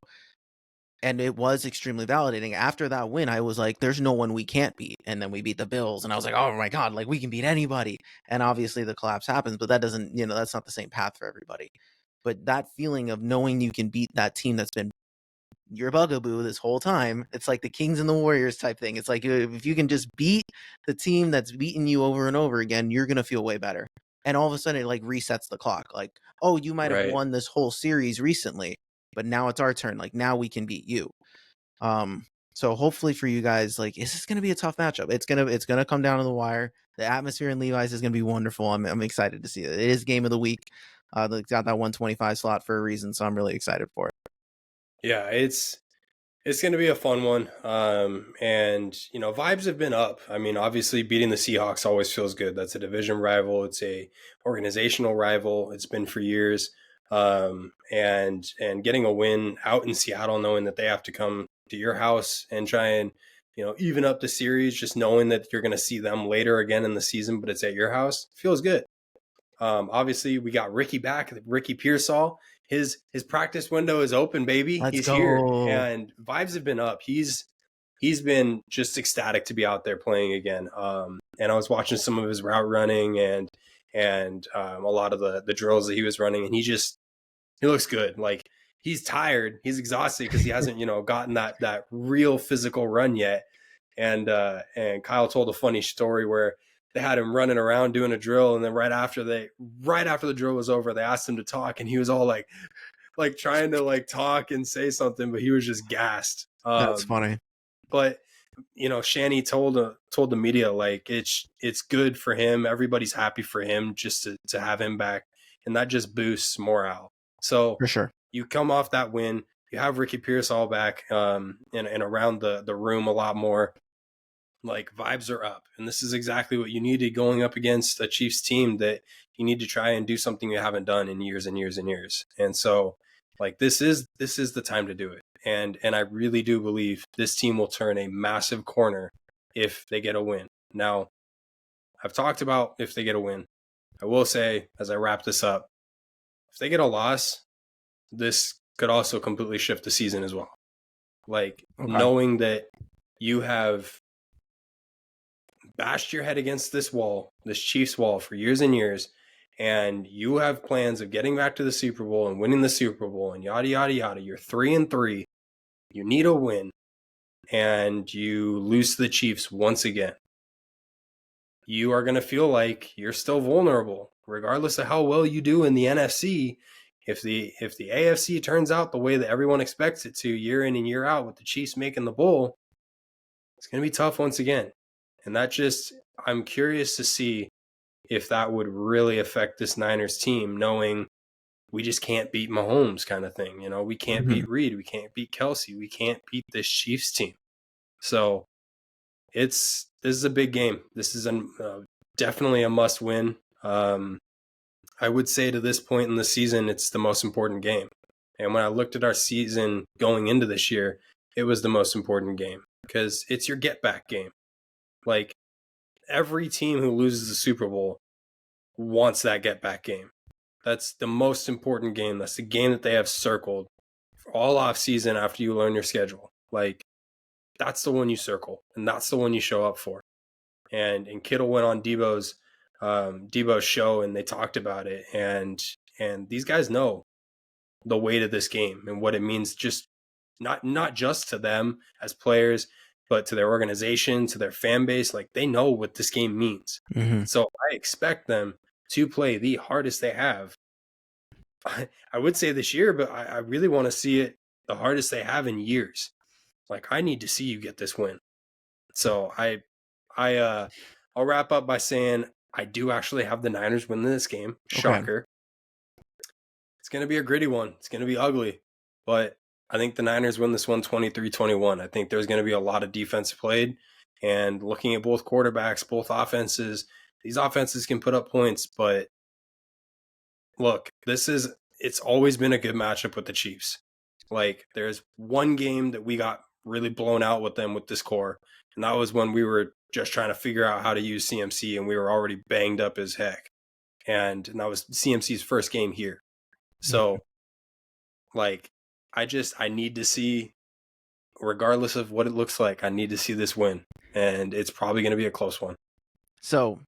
and it was extremely validating. After that win, I was like, there's no one we can't beat. And then we beat the Bills, and I was like, oh my God, like we can beat anybody. And obviously the collapse happens, but that doesn't, that's not the same path for everybody. But that feeling of knowing you can beat that team that's been your bugaboo this whole time, it's like the Kings and the Warriors type thing. It's like, if you can just beat the team that's beaten you over and over again, you're going to feel way better. And all of a sudden it like resets the clock. Like, oh, you might have won this whole series recently, but now it's our turn. Like, now we can beat you. So hopefully for you guys, like, this is going to be a tough matchup. It's going to come down to the wire. The atmosphere in Levi's is going to be wonderful. I'm excited to see it. It is game of the week. They got that 125 slot for a reason, so I'm really excited for it. Yeah, it's going to be a fun one. And, vibes have been up. I mean, obviously beating the Seahawks always feels good. That's a division rival. It's a organizational rival. It's been for years. And getting a win out in Seattle, knowing that they have to come to your house and try and, even up the series, just knowing that you're going to see them later again in the season, but it's at your house, feels good. Obviously we got Ricky back, Ricky Pearsall. His practice window is open, baby. Let's He's go. here, and vibes have been up. He's been just ecstatic to be out there playing again. And I was watching some of his route running and a lot of the drills that he was running, and he looks good. Like, he's tired, he's exhausted because he hasn't gotten that real physical run yet. And Kyle told a funny story where they had him running around doing a drill, and then right after the drill was over, they asked him to talk, and he was all like trying to like talk and say something, but he was just gassed. That's funny. But Shanny told the media, like, it's good for him. Everybody's happy for him just to have him back, and that just boosts morale. So For sure. you come off that win, you have Ricky Pearsall back, and around the room a lot more. Like, vibes are up, and this is exactly what you needed going up against a Chiefs team that you need to try and do something you haven't done in years and years and years. And so, like, this is the time to do it. And I really do believe this team will turn a massive corner if they get a win. Now, I've talked about if they get a win. I will say, as I wrap this up, if they get a loss, this could also completely shift the season as well. Like, knowing that you have bashed your head against this Chiefs wall for years and years, and you have plans of getting back to the Super Bowl and winning the Super Bowl and yada, yada, yada. You're 3-3. You need a win, and you lose to the Chiefs once again. You are going to feel like you're still vulnerable, regardless of how well you do in the NFC. if the AFC turns out the way that everyone expects it to year in and year out with the Chiefs making the bowl, it's going to be tough once again. And I'm curious to see if that would really affect this Niners team, knowing we just can't beat Mahomes kind of thing. We can't Mhm. beat Reed. We can't beat Kelsey. We can't beat this Chiefs team. So this is a big game. This is definitely a must win. I would say to this point in the season, it's the most important game. And when I looked at our season going into this year, it was the most important game because it's your get back game. Like every team who loses the Super Bowl wants that get back game. That's the most important game. That's the game that they have circled all off season after you learn your schedule. Like that's the one you circle and that's the one you show up for. And Kittle went on Debo's show and they talked about it, and these guys know the weight of this game and what it means, just not just to them as players, but to their organization, to their fan base. Like they know what this game means. Mhm. So I expect them to play the hardest they have. I would say this year, but I really want to see it the hardest they have in years. Like I need to see you get this win. So I'll wrap up by saying I do actually have the Niners winning this game. Shocker. Okay. It's going to be a gritty one. It's going to be ugly, but I think the Niners win this one 23-21. I think there's going to be a lot of defense played, and looking at both quarterbacks, both offenses, these offenses can put up points, but look, it's always been a good matchup with the Chiefs. Like there's one game that we got really blown out with them with this core, and that was when we were just trying to figure out how to use CMC and we were already banged up as heck. And that was CMC's first game here. So like I need to see, regardless of what it looks like, I need to see this win. And it's probably going to be a close one. So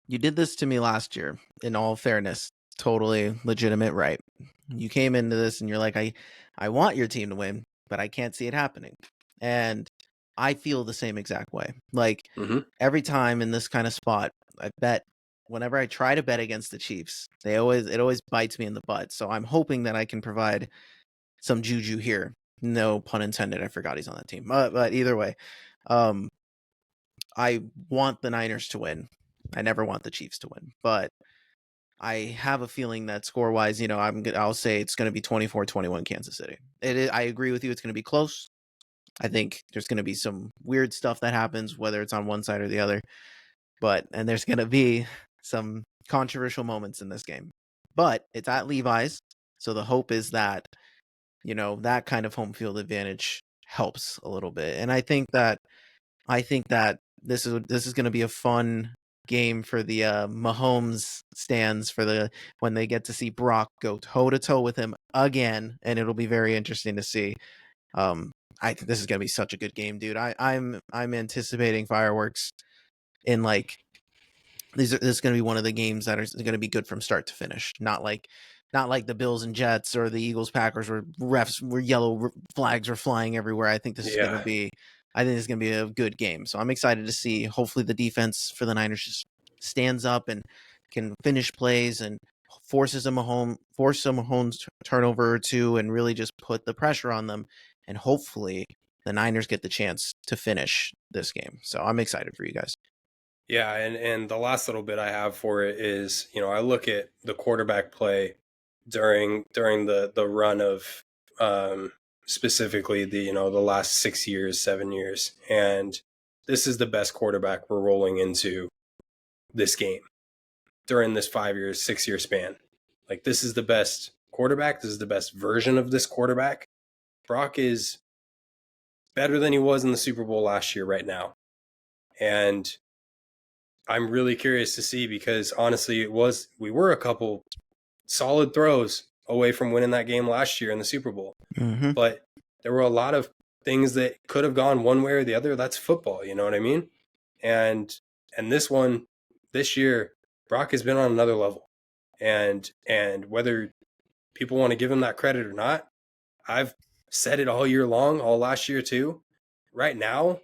you did this to me last year, in all fairness, totally legitimate, right? You came into this and you're like, I want your team to win, but I can't see it happening. And I feel the same exact way. Like every time in this kind of spot, I bet whenever I try to bet against the Chiefs, it always bites me in the butt. So I'm hoping that I can provide some juju here. No pun intended. I forgot he's on that team. But either way, I want the Niners to win. I never want the Chiefs to win, but I have a feeling that score-wise, I'll say it's going to be 24-21 Kansas City. I agree with you. It's going to be close. I think there's going to be some weird stuff that happens, whether it's on one side or the other. And there's going to be some controversial moments in this game. But it's at Levi's, so the hope is that, that kind of home field advantage helps a little bit. And I think that this is going to be a fun game for the Mahomes stands when they get to see Brock go toe to toe with him again, and it'll be very interesting to see. I think this is gonna be such a good game, dude. I'm anticipating fireworks in like this is gonna be one of the games that are gonna be good from start to finish. Not like the Bills and Jets or the Eagles Packers where yellow flags were flying everywhere. I think this is gonna be a good game. So I'm excited to see. Hopefully the defense for the Niners just stands up and can finish plays and force a Mahomes turnover or two and really just put the pressure on them. And hopefully the Niners get the chance to finish this game. So I'm excited for you guys. Yeah, and the last little bit I have for it is, I look at the quarterback play during the run of specifically the last 6 years, 7 years, and this is the best quarterback we're rolling into this game during this 5 years, 6 year span. Like this is the best quarterback. This is the best version of this quarterback. Brock is better than he was in the Super Bowl last year right now. And I'm really curious to see, because honestly, we were a couple solid throws away from winning that game last year in the Super Bowl. Mm-hmm. But there were a lot of things that could have gone one way or the other. That's football, you know what I mean? And this year, Brock has been on another level. And whether people want to give him that credit or not, I've said it all year long, all last year too. Right now,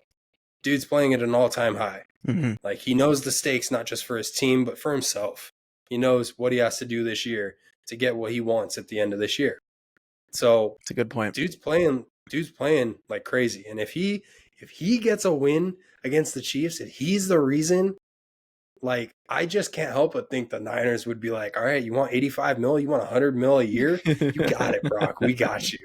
dude's playing at an all-time high. Mm-hmm. Like he knows the stakes, not just for his team, but for himself. He knows what he has to do this year to get what he wants at the end of this year. So It's a good point. dude's playing like crazy. And if he gets a win against the Chiefs, and he's the reason, like, I just can't help but think the Niners would be like, all right, you want 85 mil? You want 100 mil a year? You got it, Brock. We got you.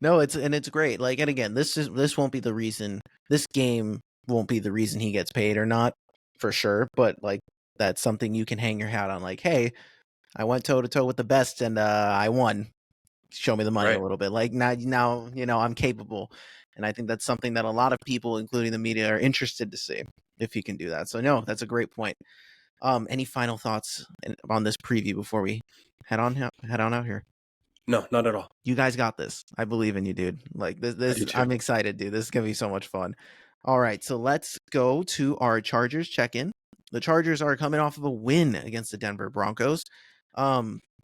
No, it's great. Like, and again, this won't be the reason. This game won't be the reason he gets paid or not, for sure. But like, that's something you can hang your hat on. Like, hey, I went toe to toe with the best and I won. Show me the money a little bit. Like now, I'm capable. And I think that's something that a lot of people, including the media, are interested to see if he can do that. So no, that's a great point. Any final thoughts on this preview before we head on out here? No, not at all. You guys got this. I believe in you, dude. Like this I'm excited, dude. This is gonna be so much fun. All right, so let's go to our Chargers check-in. The Chargers are coming off of a win against the Denver Broncos.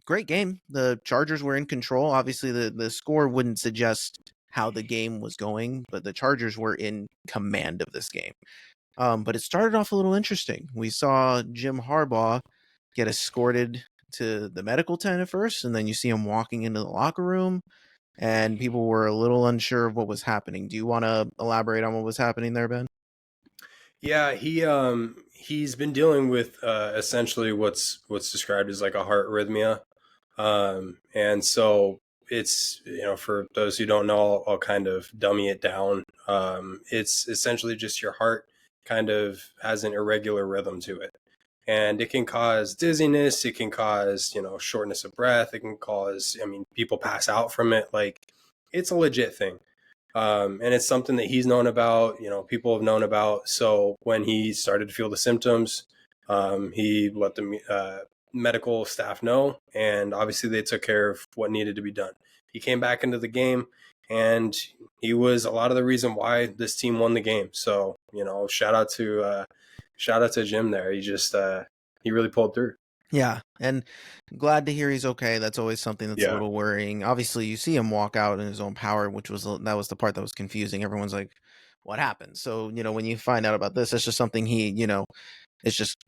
Great game. The Chargers were in control. Obviously, the score wouldn't suggest how the game was going, but the Chargers were in command of this game. But it started off a little interesting. We saw Jim Harbaugh get escorted to the medical tent at first, and then you see him walking into the locker room, and people were a little unsure of what was happening. Do you want to elaborate on what was happening there, Ben? Yeah, he's been dealing with essentially what's described as like a heart arrhythmia. And so it's, for those who don't know, I'll kind of dummy it down. It's essentially just your heart kind of has an irregular rhythm to it. And it can cause dizziness. It can cause, shortness of breath. It can cause, people pass out from it. Like, it's a legit thing. And it's something that he's known about, people have known about. So when he started to feel the symptoms, he let the medical staff know, and obviously they took care of what needed to be done. He came back into the game, and he was a lot of the reason why this team won the game. So, shout out to Jim there. He just, he really pulled through. Yeah, and glad to hear he's okay. That's always something that's a little worrying. Obviously, you see him walk out in his own power, that was the part that was confusing. Everyone's like, what happened? So, when you find out about this, it's just something it's just,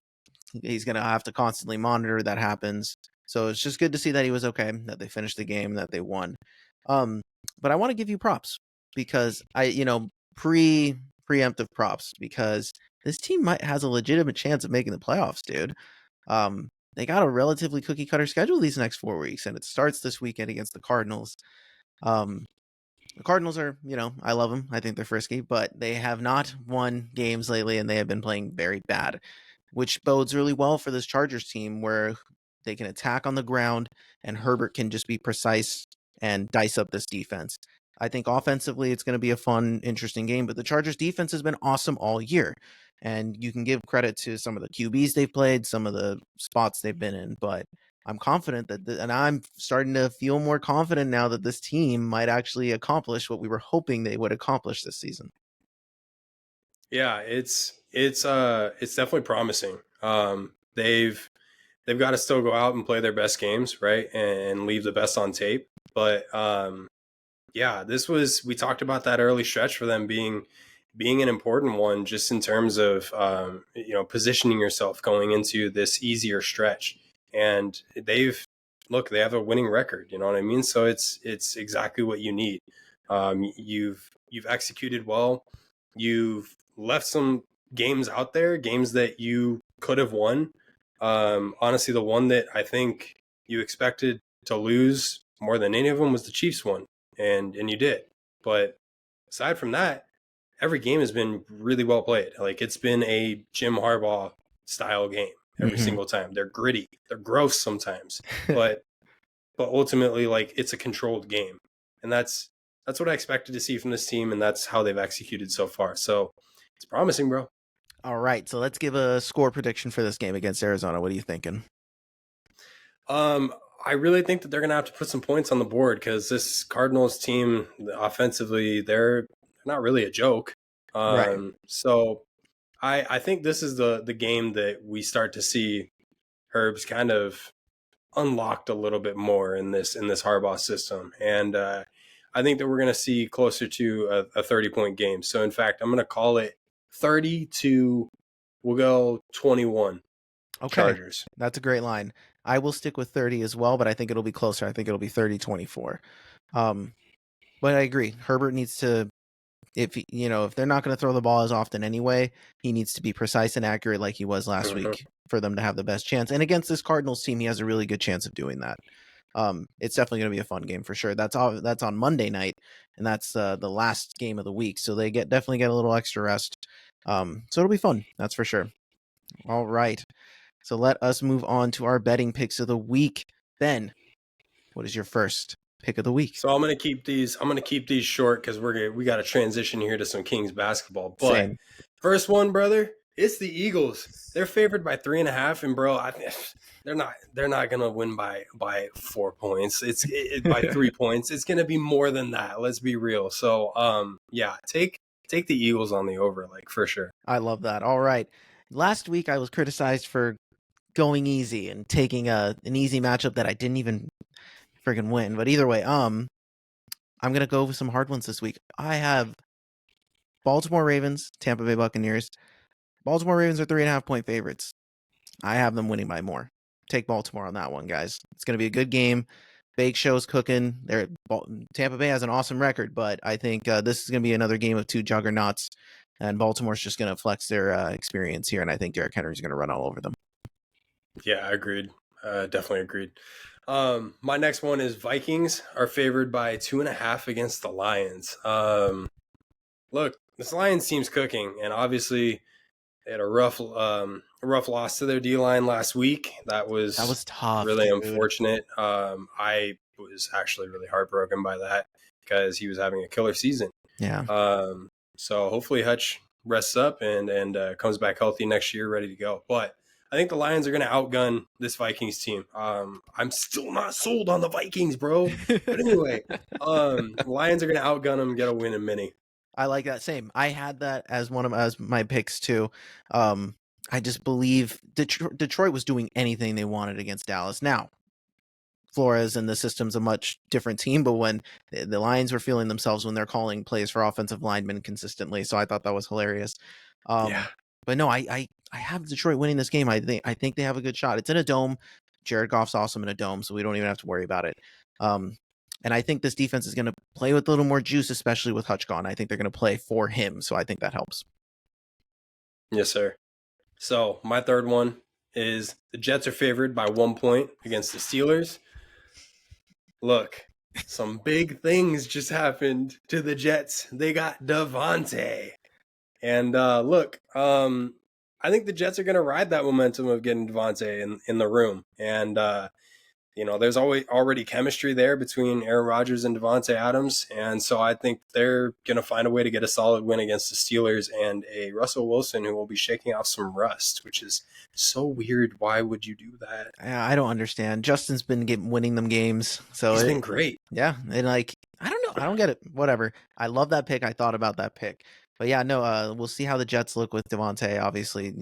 he's going to have to constantly monitor that happens. So it's just good to see that he was okay, that they finished the game, that they won. But I want to give you props because preemptive props, because this team has a legitimate chance of making the playoffs, dude. They got a relatively cookie cutter schedule these next 4 weeks, and it starts this weekend against the Cardinals. The Cardinals are, I love them. I think they're frisky, but they have not won games lately, and they have been playing very bad, which bodes really well for this Chargers team, where they can attack on the ground and Herbert can just be precise and dice up this defense. I think offensively it's going to be a fun, interesting game, but the Chargers defense has been awesome all year. And you can give credit to some of the QBs they've played, some of the spots they've been in, but I'm confident and I'm starting to feel more confident now that this team might actually accomplish what we were hoping they would accomplish this season. Yeah, it's definitely promising. They've got to still go out and play their best games, right, and leave the best on tape. But yeah, we talked about that early stretch for them being an important one, just in terms of positioning yourself going into this easier stretch. And they have a winning record, you know what I mean? So it's exactly what you need. You've executed well. You've left some games out there, games that you could have won. Honestly, the one that I think you expected to lose more than any of them was the Chiefs one, and you did. But aside from that, every game has been really well played. Like, it's been a Jim Harbaugh style game every single time. They're gritty, they're gross sometimes, but ultimately, like, it's a controlled game, and that's what I expected to see from this team, and that's how they've executed so far. So it's promising, bro. All right, so let's give a score prediction for this game against Arizona. What are you thinking? I really think that they're going to have to put some points on the board, because this Cardinals team, offensively, they're not really a joke. Right. So I think this is the game that we start to see Herb's kind of unlocked a little bit more in this Harbaugh system. And I think that we're going to see closer to a 30-point game. So in fact, I'm going to call it 30 to, we'll go 21. Okay. Chargers. That's a great line. I will stick with 30 as well, but I think it'll be closer. I think it'll be 30-24. But I agree. Herbert needs to, if they're not going to throw the ball as often anyway, he needs to be precise and accurate like he was last week for them to have the best chance. And against this Cardinals team, he has a really good chance of doing that. It's definitely going to be a fun game for sure. That's on Monday night, and that's the last game of the week, so they definitely get a little extra rest. So it'll be fun, that's for sure. All right, so let us move on to our betting picks of the week. Ben, what is your first pick of the week? So I'm gonna keep these short because we got to transition here to some Kings basketball. But Same. First one, brother, it's the Eagles. They're favored by 3.5, and bro, they're not gonna win by 4 points. It's by 3 points. It's gonna be more than that. Let's be real. So yeah, take the Eagles on the over, like, for sure. I love that. All right, last week I was criticized for going easy and taking an easy matchup that I didn't even friggin' win. But either way, I'm gonna go with some hard ones this week. I have Baltimore Ravens, Tampa Bay Buccaneers. Baltimore Ravens are 3.5-point favorites. I have them winning by more. Take Baltimore on that one, guys. It's gonna be a good game. Bake Show's cooking. Tampa Bay has an awesome record, but I think this is gonna be another game of two juggernauts, and Baltimore's just gonna flex their experience here, and I think Derrick Henry's gonna run all over them. Yeah, agreed. Definitely agreed. My next one is Vikings are favored by 2.5 against the Lions. Look, this Lions team's cooking, and obviously they had a rough loss to their D-line last week. That was tough. Really dude. unfortunate. I was actually really heartbroken by that because he was having a killer season. Yeah. So hopefully Hutch rests up and comes back healthy next year, ready to go. But I think the Lions are going to outgun this Vikings team. I'm still not sold on the Vikings, bro. But anyway, Lions are going to outgun them, get a win in mini. I like that. Same. I had that as as my picks too. I just believe Detroit was doing anything they wanted against Dallas. Now, Flores and the system's a much different team, but when the Lions were feeling themselves when they're calling plays for offensive linemen consistently, so I thought that was hilarious. Yeah. But no, I have Detroit winning this game. I think they have a good shot. It's in a dome. Jared Goff's awesome in a dome, so we don't even have to worry about it. And I think this defense is going to play with a little more juice, especially with Hutch gone. I think they're going to play for him, so I think that helps. Yes, sir. So my third one is the Jets are favored by 1 point against the Steelers. Look, some big things just happened to the Jets. They got Devonta. And look, I think the Jets are going to ride that momentum of getting Devonta in the room. And there's already chemistry there between Aaron Rodgers and Devonta Adams. And so I think they're going to find a way to get a solid win against the Steelers and a Russell Wilson who will be shaking off some rust, which is so weird. Why would you do that? I don't understand. Justin's been winning them games. So he's been great. Yeah. And I don't know. I don't get it. Whatever. I love that pick. I thought about that pick. But yeah, no, we'll see how the Jets look with Devonta. Obviously,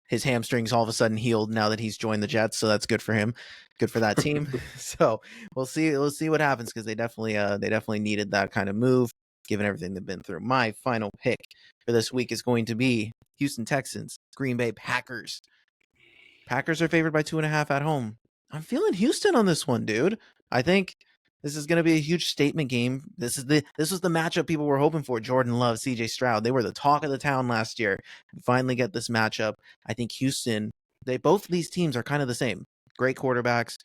his hamstrings all of a sudden healed now that he's joined the Jets, so that's good for him. Good for that team. So we'll see what happens because they definitely needed that kind of move given everything they've been through. My final pick for this week is going to be Houston Texans, Green Bay Packers. Packers are favored by 2.5 at home. I'm feeling Houston on this one, dude. I think this is going to be a huge statement game. This was the matchup people were hoping for. Jordan Love, CJ Stroud. They were the talk of the town last year. We finally get this matchup. I think Houston, both of these teams are kind of the same. Great quarterbacks,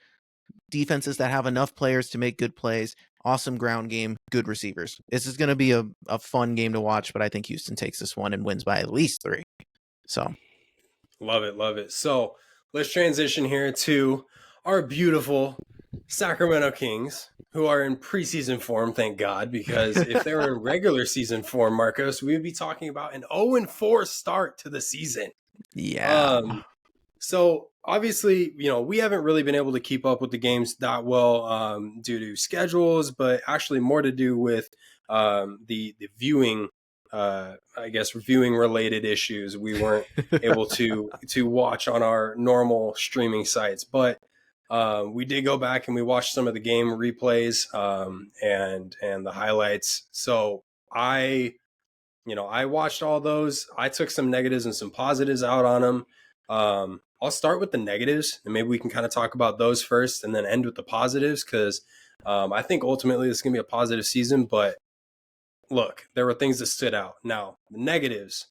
defenses that have enough players to make good plays, awesome ground game, good receivers. This is going to be a fun game to watch, but I think Houston takes this one and wins by at least 3. So, love it. So, let's transition here to our beautiful Sacramento Kings, who are in preseason form, thank God, because if they were in regular season form, Marcos, we would be talking about an 0-4 start to the season. Yeah. So obviously, we haven't really been able to keep up with the games that well due to schedules, but actually more to do with the viewing, viewing related issues. We weren't able to watch on our normal streaming sites, but we did go back and we watched some of the game replays and the highlights. So I watched all those. I took some negatives and some positives out on them. I'll start with the negatives, and maybe we can kind of talk about those first and then end with the positives, because I think ultimately this is going to be a positive season. But look, there were things that stood out. Now, the negatives,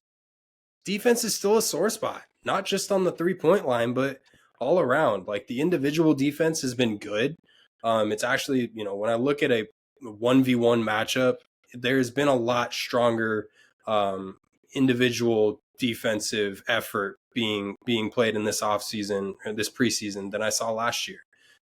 defense is still a sore spot, not just on the 3-point line, but all around. Like, the individual defense has been good. It's actually, when I look at a 1v1 matchup, there's been a lot stronger individual defensive effort being played in this offseason or this preseason than I saw last year.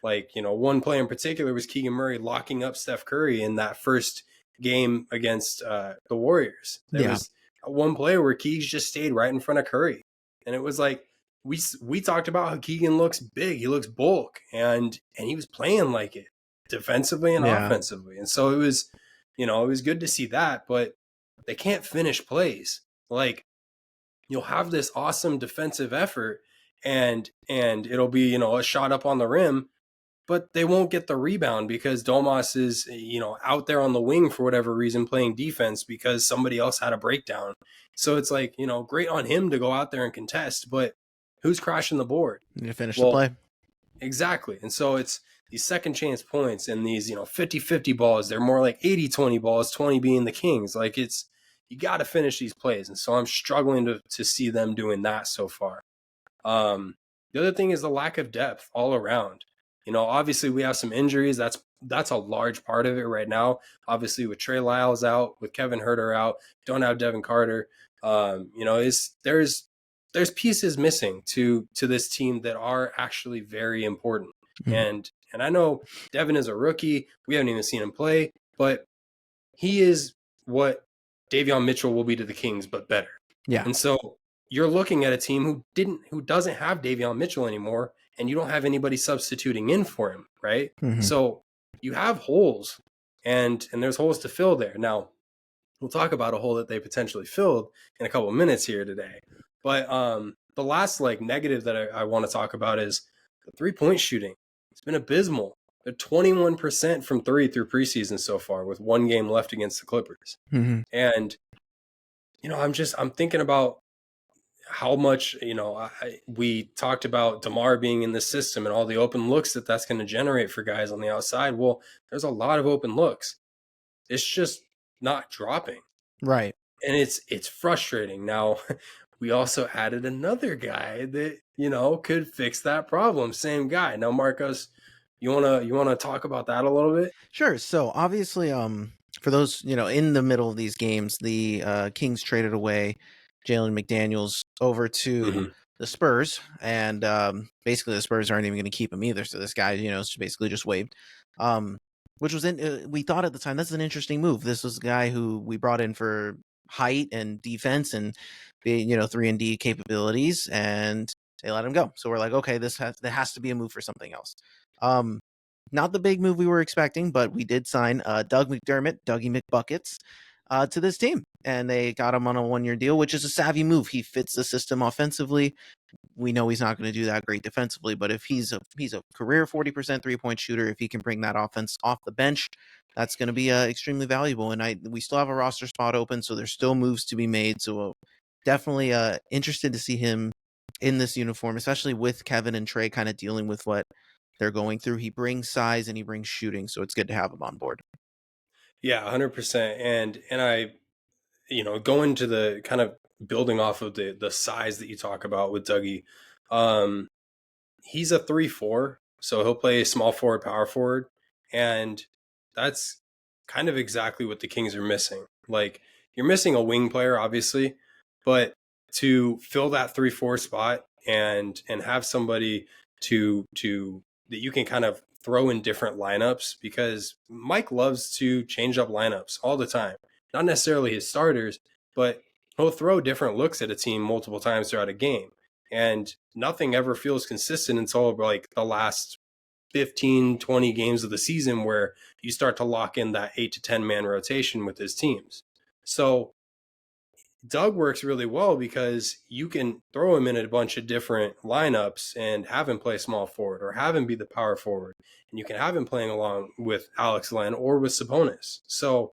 Like, one play in particular was Keegan Murray locking up Steph Curry in that first game against the Warriors. There was one play where Keegs just stayed right in front of Curry. And it was like, we talked about how Keegan looks big. He looks bulk. And he was playing like it defensively and offensively. And so it was, it was good to see that, but they can't finish plays. Like, you'll have this awesome defensive effort and it'll be, a shot up on the rim, but they won't get the rebound because Domas is, out there on the wing for whatever reason playing defense because somebody else had a breakdown. So it's like, great on him to go out there and contest, but who's crashing the board? You finish the play. Exactly. And so it's these second chance points and these, 50-50 balls. They're more like 80-20 balls, 20 being the Kings. Like, you got to finish these plays. And so I'm struggling to see them doing that so far. The other thing is the lack of depth all around. Obviously we have some injuries. That's a large part of it right now. Obviously with Trey Lyles out, with Kevin Huerter out, don't have Devin Carter. There's pieces missing to this team that are actually very important. Mm-hmm. And I know Devin is a rookie. We haven't even seen him play, but he is what Davion Mitchell will be to the Kings, but better. Yeah. And so you're looking at a team who doesn't have Davion Mitchell anymore, and you don't have anybody substituting in for him, right? Mm-hmm. So you have holes, and there's holes to fill there. Now, we'll talk about a hole that they potentially filled in a couple of minutes here today. But the last negative that I want to talk about is the 3-point shooting. It's been abysmal. They're 21% from 3 through preseason so far, with one game left against the Clippers. Mm-hmm. And I'm thinking about how much we talked about DeMar being in the system and all the open looks that's going to generate for guys on the outside. Well, there's a lot of open looks. It's just not dropping. Right. And it's frustrating. Now, we also added another guy that, could fix that problem. Same guy. Now, Marcos, you wanna talk about that a little bit? Sure. So obviously, for those, in the middle of these games, the Kings traded away Jalen McDaniels over to the Spurs, and basically the Spurs aren't even going to keep him either. So this guy, is basically just waived. Which was we thought at the time that's an interesting move. This was a guy who we brought in for height and defense and 3-and-D capabilities, and they let him go. So we're like, okay, there has to be a move for something else. Not the big move we were expecting, but we did sign Doug McDermott, Dougie McBuckets, to this team, and they got him on a 1-year deal, which is a savvy move. He fits the system offensively. We know he's not going to do that great defensively, but if he's a career 40% 3-point shooter, if he can bring that offense off the bench, that's going to be extremely valuable. And we still have a roster spot open, so there's still moves to be made. So definitely interested to see him in this uniform, especially with Kevin and Trey kind of dealing with what they're going through. He brings size and he brings shooting, so it's good to have him on board. Yeah, 100%. And I, going to the kind of building off of the size that you talk about with Dougie, he's a 3-4, so he'll play small forward, power forward, and that's kind of exactly what the Kings are missing. Like, you're missing a wing player, obviously, but to fill that 3-4 spot and have somebody to that you can kind of throw in different lineups, because Mike loves to change up lineups all the time. Not necessarily his starters, but he'll throw different looks at a team multiple times throughout a game. And nothing ever feels consistent until the last 15, 20 games of the season, where you start to lock in that 8 to 10 man rotation with his teams. So Doug works really well because you can throw him in a bunch of different lineups and have him play small forward or have him be the power forward. And you can have him playing along with Alex Len or with Sabonis. So,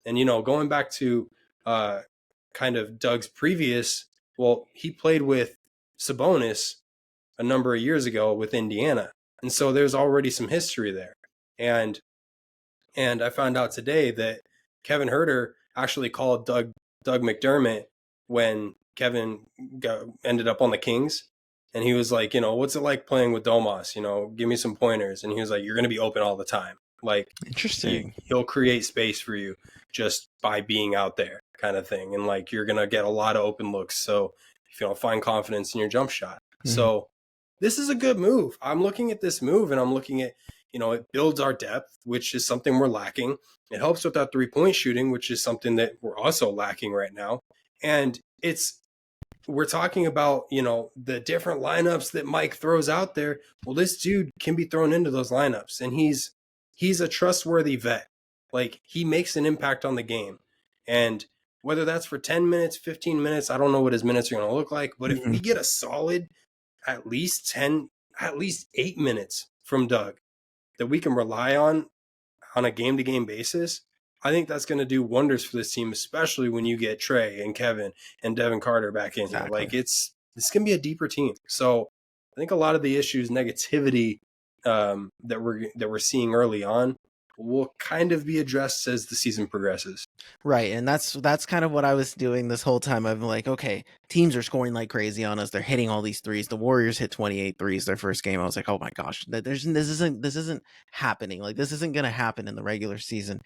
and, going back to kind of Doug's previous, he played with Sabonis a number of years ago with Indiana. And so there's already some history there. And I found out today that Kevin Herter actually called Doug McDermott when Kevin ended up on the Kings. And he was like, what's it like playing with Domas? Give me some pointers. And he was like, you're going to be open all the time. Like, Interesting. he'll create space for you just by being out there, kind of thing. And like, you're going to get a lot of open looks. So if you don't find confidence in your jump shot. Mm-hmm. So this is a good move. I'm looking at this move and I'm looking at, it builds our depth, which is something we're lacking. It helps with our 3-point shooting, which is something that we're also lacking right now. And we're talking about, the different lineups that Mike throws out there. Well, this dude can be thrown into those lineups, and he's a trustworthy vet. Like, he makes an impact on the game. And whether that's for 10 minutes, 15 minutes, I don't know what his minutes are going to look like. But if we get a solid at least 8 minutes from Doug that we can rely on a game-to-game basis, I think that's going to do wonders for this team, especially when you get Trey and Kevin and Devin Carter back in here. Like, this can be a deeper team. So I think a lot of the issues, negativity that we're seeing early on will kind of be addressed as the season progresses. Right, and that's kind of what I was doing this whole time. I'm like, okay, teams are scoring like crazy on us. They're hitting all these threes. The Warriors hit 28 threes their first game. I was like, oh my gosh, this isn't happening. Like, this isn't going to happen in the regular season.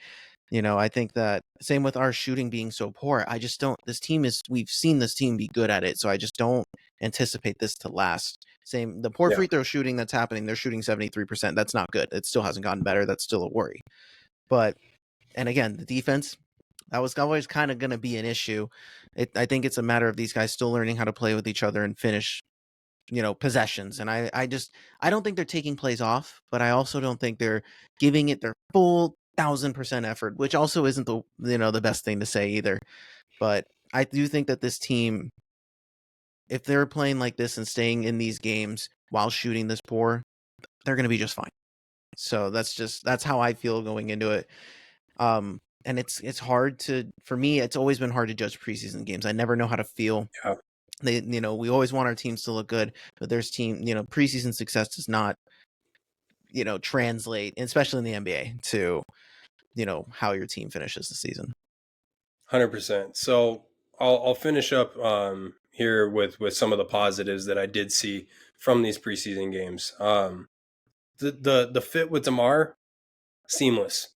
I think that same with our shooting being so poor. I just don't. We've seen this team be good at it, so I just don't anticipate this to last. Same, the poor free throw shooting that's happening. They're shooting 73%. That's not good. It still hasn't gotten better. That's still a worry. But, and again, the defense, that was always kind of going to be an issue. I think it's a matter of these guys still learning how to play with each other and finish, possessions. And I don't think they're taking plays off, but I also don't think they're giving it their full 1,000% effort, which also isn't the best thing to say either. But I do think that this team, if they're playing like this and staying in these games while shooting this poor, they're going to be just fine. So that's how I feel going into it. And it's hard for me, it's always been hard to judge preseason games. I never know how to feel. Yeah. We always want our teams to look good, but preseason success does not, translate, especially in the NBA, to, how your team finishes the season. 100%. So I'll finish up here with some of the positives that I did see from these preseason games. The fit with DeMar, seamless.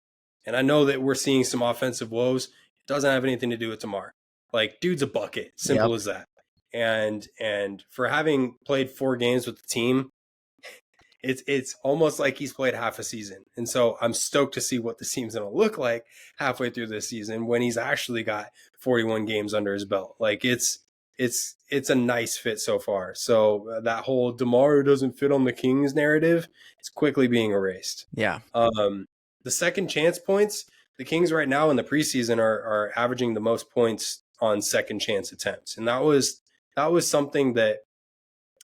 And I know that we're seeing some offensive woes. It doesn't have anything to do with DeMar. Like, dude's a bucket. Simple as that. And for having played 4 games with the team, it's almost like he's played half a season. And so I'm stoked to see what the team's going to look like halfway through this season when he's actually got 41 games under his belt. Like, it's a nice fit so far. So that whole DeMar doesn't fit on the Kings narrative is quickly being erased. Yeah. The second chance points, the Kings right now in the preseason are averaging the most points on second chance attempts. And that was something that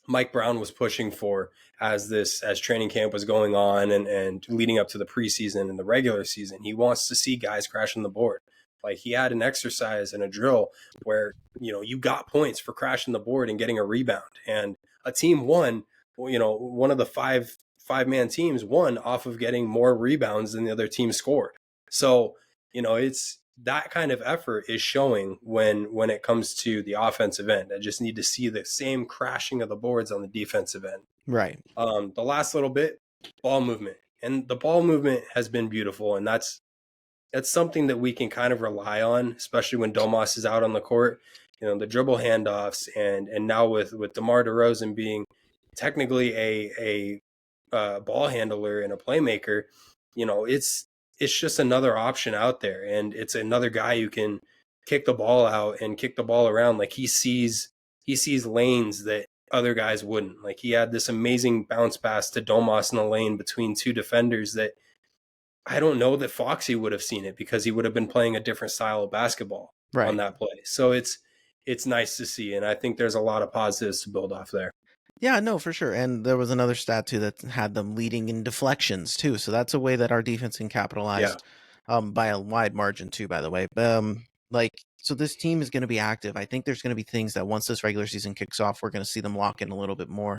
Mike Brown was pushing for as training camp was going on and leading up to the preseason and the regular season. He wants to see guys crashing the board. Like, he had an exercise and a drill where, you got points for crashing the board and getting a rebound. And a team won, one of the five-man teams won off of getting more rebounds than the other team scored. So, it's that kind of effort is showing when it comes to the offensive end. I just need to see the same crashing of the boards on the defensive end. Right. The last little bit, ball movement. And the ball movement has been beautiful, and that's something that we can kind of rely on, especially when Domas is out on the court. The dribble handoffs, and now with DeMar DeRozan being technically a ball handler and a playmaker, it's just another option out there, and it's another guy who can kick the ball out and kick the ball around. Like, he sees lanes that other guys wouldn't. Like, he had this amazing bounce pass to Domas in the lane between 2 defenders that I don't know that Foxy would have seen it, because he would have been playing a different style of basketball on that play. So it's nice to see, and I think there's a lot of positives to build off there. Yeah, no, for sure. And there was another stat too that had them leading in deflections too. So that's a way that our defense can capitalize by a wide margin too, by the way. Like, so this team is going to be active. I think there's going to be things that once this regular season kicks off, we're going to see them lock in a little bit more.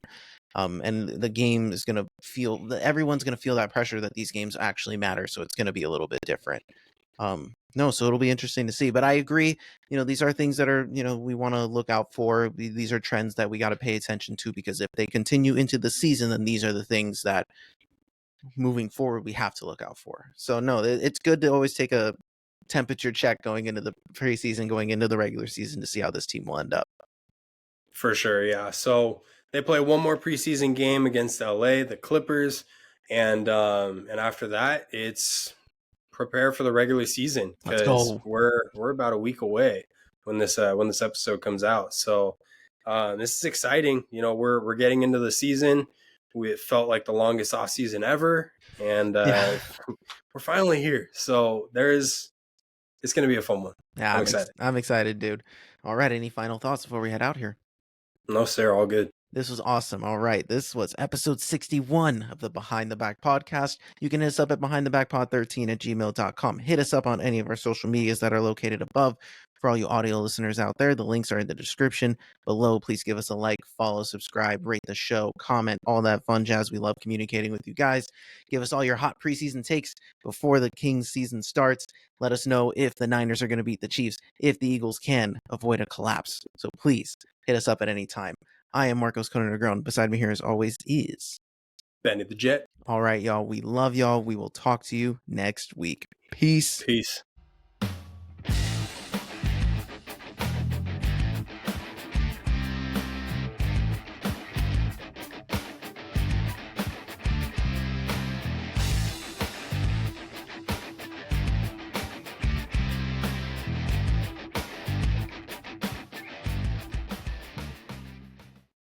And the game is going to feel that everyone's going to feel that pressure that these games actually matter. So it's going to be a little bit different. No, so it'll be interesting to see. But I agree, these are things that are, we want to look out for. These are trends that we got to pay attention to, because if they continue into the season, then these are the things that moving forward we have to look out for. So no, it's good to always take a temperature check going into the preseason, going into the regular season, to see how this team will end up. For sure, yeah. So they play one more preseason game against LA, the Clippers, and after that, it's prepare for the regular season, Let's because go. we're about a week away when this episode comes out. So this is exciting. We're getting into the season. It felt like the longest off season ever, and Yeah. we're finally here. So it's going to be a fun one. Yeah, I'm excited. I'm excited, dude. All right, any final thoughts before we head out here? No, sir, all good. This was awesome. All right. This was episode 61 of the Behind the Back podcast. You can hit us up at behindthebackpod13@gmail.com. Hit us up on any of our social medias that are located above. For all you audio listeners out there, the links are in the description below. Please give us a like, follow, subscribe, rate the show, comment, all that fun jazz. We love communicating with you guys. Give us all your hot preseason takes before the Kings season starts. Let us know if the Niners are going to beat the Chiefs, if the Eagles can avoid a collapse. So please hit us up at any time. I am Marcos Conan. Beside me here, as always, is Benny the Jet. All right, y'all. We love y'all. We will talk to you next week. Peace. Peace.